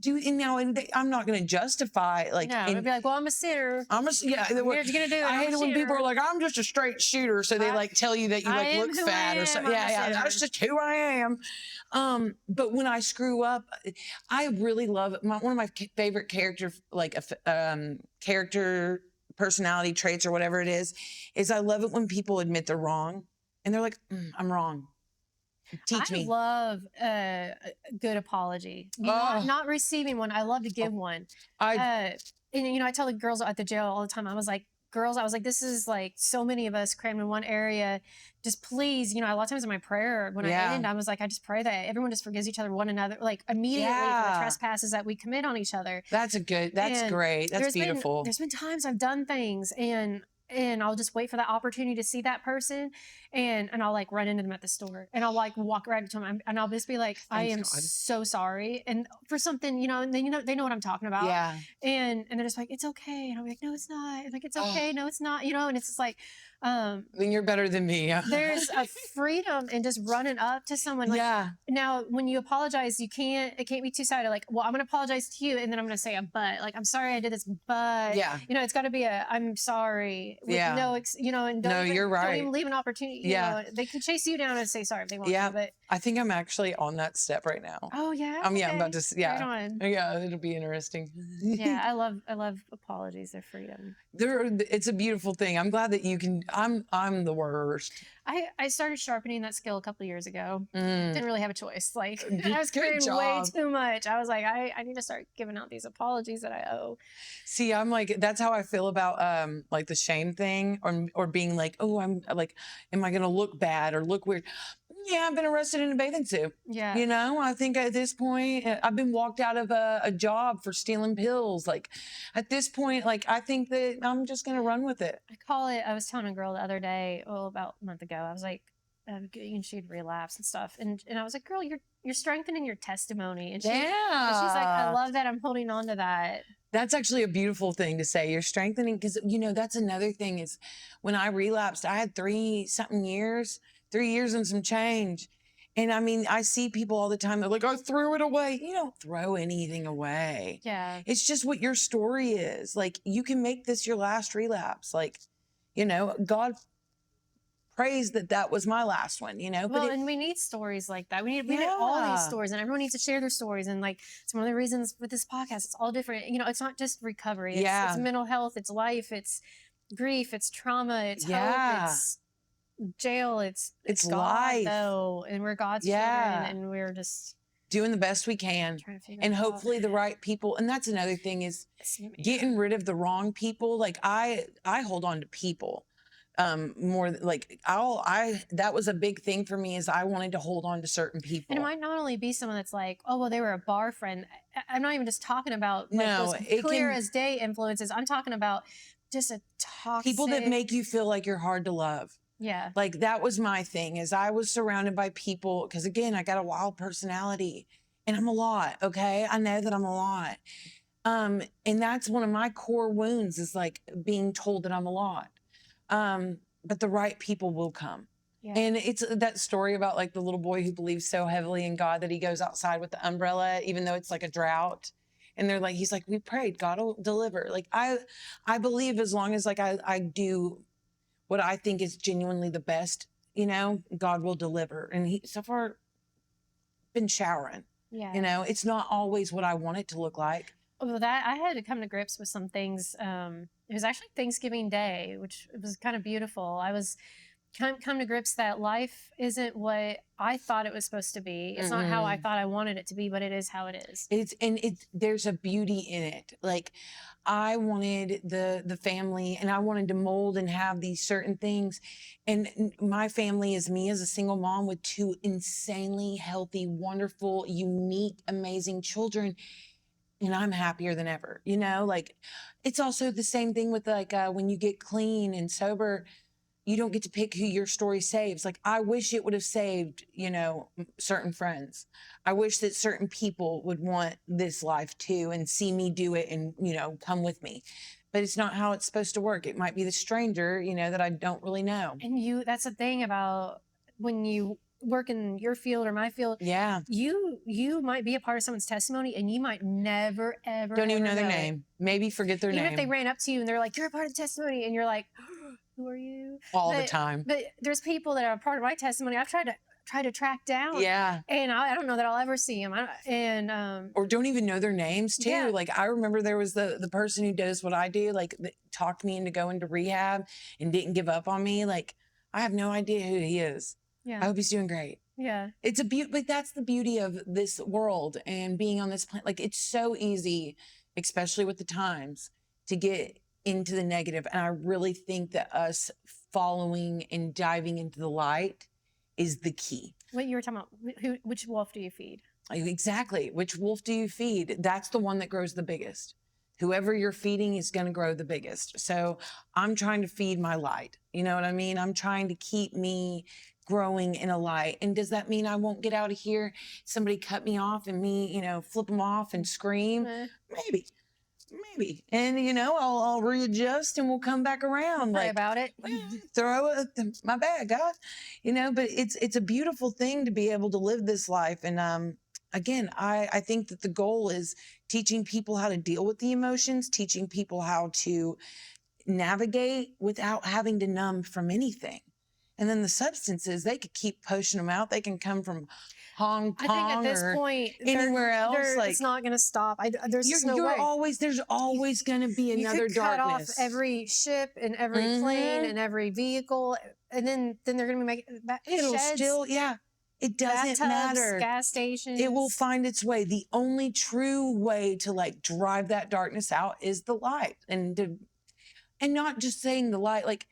I'm not going to justify and be like, well, I'm a sinner. What you're gonna do. I hate it when people are like, I'm just a straight shooter. So they tell you that you look fat or something. Yeah, that's just who I am. But when I screw up, I really love it. One of my favorite character personality traits or whatever it is I love it when people admit they're wrong and they're like, I'm wrong. Teach me. I love a good apology. Not receiving one. I love to give one. I tell the girls at the jail all the time, I was like, this is like so many of us crammed in one area. Just please, a lot of times in my prayer, when I end, I was like, I just pray that everyone just forgives each other, one another, like immediately for the trespasses that we commit on each other. That's great. That's beautiful. There's been times I've done things and I'll just wait for that opportunity to see that person, and I'll like run into them at the store, and I'll like walk right up to them, and I'll just be like, I am so sorry, and for something, and they know what I'm talking about, and they're just like, it's okay, and I'm like, no, it's not, I'm like, it's okay, no, it's not, and it's just like, then you're better than me. There's a freedom in just running up to someone. Now, when you apologize, it can't be two-sided. Like, well, I'm going to apologize to you, and then I'm going to say a but. Like, I'm sorry I did this, but it's got to be I'm sorry. With you're right. Don't even leave an opportunity. They can chase you down and say sorry if they want to. But I think I'm actually on that step right now. Oh yeah. I'm about to. Right on. Yeah, it'll be interesting. Yeah, I love apologies. They're freedom. It's a beautiful thing. I'm glad that you can. I'm the worst. I started sharpening that skill a couple of years ago. Didn't really have a choice. Like, I was Good carrying job. way too much. I was like, I need to start giving out these apologies that I owe. See, I'm like, that's how I feel about like the shame thing, or being like, oh, I'm like, am I gonna look bad or look weird? Yeah, I've been arrested in a bathing suit. Yeah. I think at this point, I've been walked out of a job for stealing pills. Like, at this point, like, I think that I'm just going to run with it. I was telling a girl the other day, about a month ago, I was like, she'd relapse and stuff. And I was like, girl, you're strengthening your testimony. And she's like, I love that. I'm holding on to that. That's actually a beautiful thing to say. You're strengthening, because, that's another thing is when I relapsed, I had 3 years and some change. And I mean, I see people all the time. They're like, I threw it away. You don't throw anything away. Yeah. It's just what your story is. Like, you can make this your last relapse. Like, God praise that that was my last one, but Well, and we need stories like that. We need all these yeah, stories, and everyone needs to share their stories. And like, it's one of the reasons with this podcast, it's all different. It's not just recovery. It's yeah, mental health. It's life. It's grief. It's trauma. It's hope. yeah. It's jail. It's It's God life. though, and we're God's children, Yeah. and we're just Doing the best we can. trying to figure And it out. hopefully the right people. And that's another thing is Yeah. getting rid of the wrong people. Like I hold on to people. More like that was a big thing for me is I wanted to hold on to certain people. And it might not only be someone that's like, oh, well, they were a bar friend. I'm not even just talking about like No, those it clear can- as day influences. I'm talking about just a toxic people that make you feel like you're hard to love. Yeah. Like that was my thing is I was surrounded by people because again, I got a wild personality and I'm a lot. Okay. I know that I'm a lot. And that's one of my core wounds is like being told that I'm a lot. But the right people will come. Yeah. And it's that story about like the little boy who believes so heavily in God that he goes outside with the umbrella, even though it's like a drought. And they're like, he's like, we prayed, God will deliver. Like I believe as long as like I do what I think is genuinely the best, God will deliver. And he so far been showering. Yeah. It's not always what I want it to look like. Well, that I had to come to grips with some things. It was actually Thanksgiving Day, which was kind of beautiful. I was come to grips that life isn't what I thought it was supposed to be. It's not how I thought I wanted it to be, but it is how it is. There's a beauty in it. Like I wanted the family and I wanted to mold and have these certain things. And my family is me as a single mom with 2 insanely healthy, wonderful, unique, amazing children. And I'm happier than ever, like it's also the same thing with like when you get clean and sober, you don't get to pick who your story saves. Like I wish it would have saved, certain friends. I wish that certain people would want this life too and see me do it and, come with me. But it's not how it's supposed to work. It might be the stranger, that I don't really know. And that's the thing about when you work in your field or my field. Yeah. You might be a part of someone's testimony and you might never, ever Don't even ever know their name. Maybe forget their Even name. if they ran up to you and they're like, you're a part of the testimony. And you're like, who are you? All the time. But there's people that are a part of my testimony. I've tried to track down. Yeah. And I don't know that I'll ever see them. Or don't even know their names too. Yeah. Like I remember there was the person who does what I do, like that talked me into going to rehab and didn't give up on me. Like I have no idea who he is. Yeah. I hope he's doing great. Yeah. It's a beauty, but that's the beauty of this world and being on this planet. Like it's so easy, especially with the times, to get into the negative. And I really think that us following and diving into the light is the key. What you were talking about, which wolf do you feed? Exactly. Which wolf do you feed? That's the one that grows the biggest. Whoever you're feeding is going to grow the biggest. So I'm trying to feed my light. You know what I mean? I'm trying to keep me growing in a light. And does that mean I won't get out of here? Somebody cut me off and me, flip them off and scream? Maybe. And, I'll readjust and we'll come back around. Pray about it. Throw it, my bad, God. But it's a beautiful thing to be able to live this life. And again, I think that the goal is teaching people how to deal with the emotions, teaching people how to navigate without having to numb from anything. And then the substances, they could keep pushing them out. They can come from Hong Kong I think at this point, anywhere else. Like it's not going to stop. There's just no way. There's always going to be another you could cut darkness. off every ship and every plane and every vehicle, and then they're going to be making It'll sheds, still, it doesn't bathtubs, matter. Gas stations. It will find its way. The only true way to like drive that darkness out is the light, and not just saying the light, like.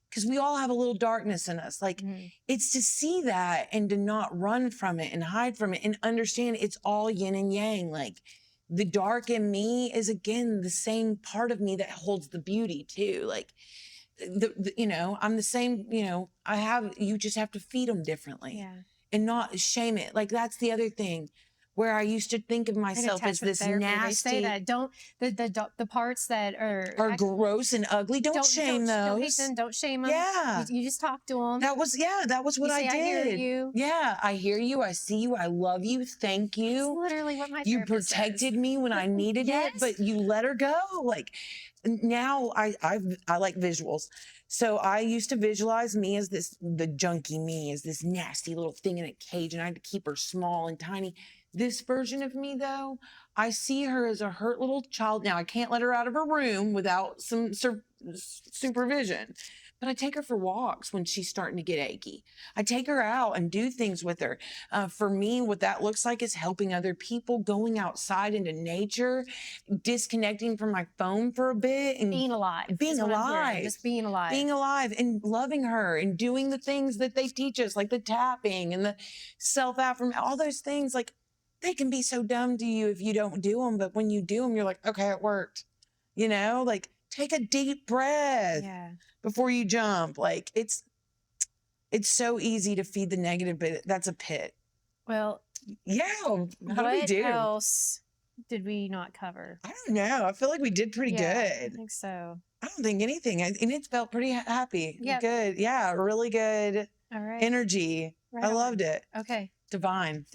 Because we all have a little darkness in us. Like, it's to see that and to not run from it and hide from it and understand it's all yin and yang. Like, the dark in me is, again, the same part of me that holds the beauty, too. Like, I'm the same, you just have to feed them differently and not shame it. Like, that's the other thing. Where I used to think of myself as this nasty. They say that the parts that are gross and ugly. Don't shame those. Don't hate them. Don't shame them. Yeah, you just talk to them. That was what I did. I hear you. Yeah, I hear you. I see you. I love you. Thank you. That's literally what my you therapist protected says. me when I needed it, but you let her go. Like now I like visuals. So I used to visualize me as the junkie me, as this nasty little thing in a cage, and I had to keep her small and tiny. This version of me, though, I see her as a hurt little child. Now I can't let her out of her room without some supervision. But I take her for walks when she's starting to get achy. I take her out and do things with her. For me, what that looks like is helping other people, going outside into nature, disconnecting from my phone for a bit, and Being alive. being is what I'm hearing, alive. Just being alive. Being alive and loving her and doing the things that they teach us, like the tapping and the self-affirmation, all those things. Like, they can be so dumb to you if you don't do them, but when you do them, you're like, okay, it worked. Like, take a deep breath before you jump. Like, it's so easy to feed the negative, but that's a pit. Well, yeah. How do we do? What else did we not cover? I don't know. I feel like we did pretty good. I think so. I don't think anything. And it felt pretty happy. Yeah. Good. Yeah. Really good All right. energy. Right I on. loved it. Okay. Divine.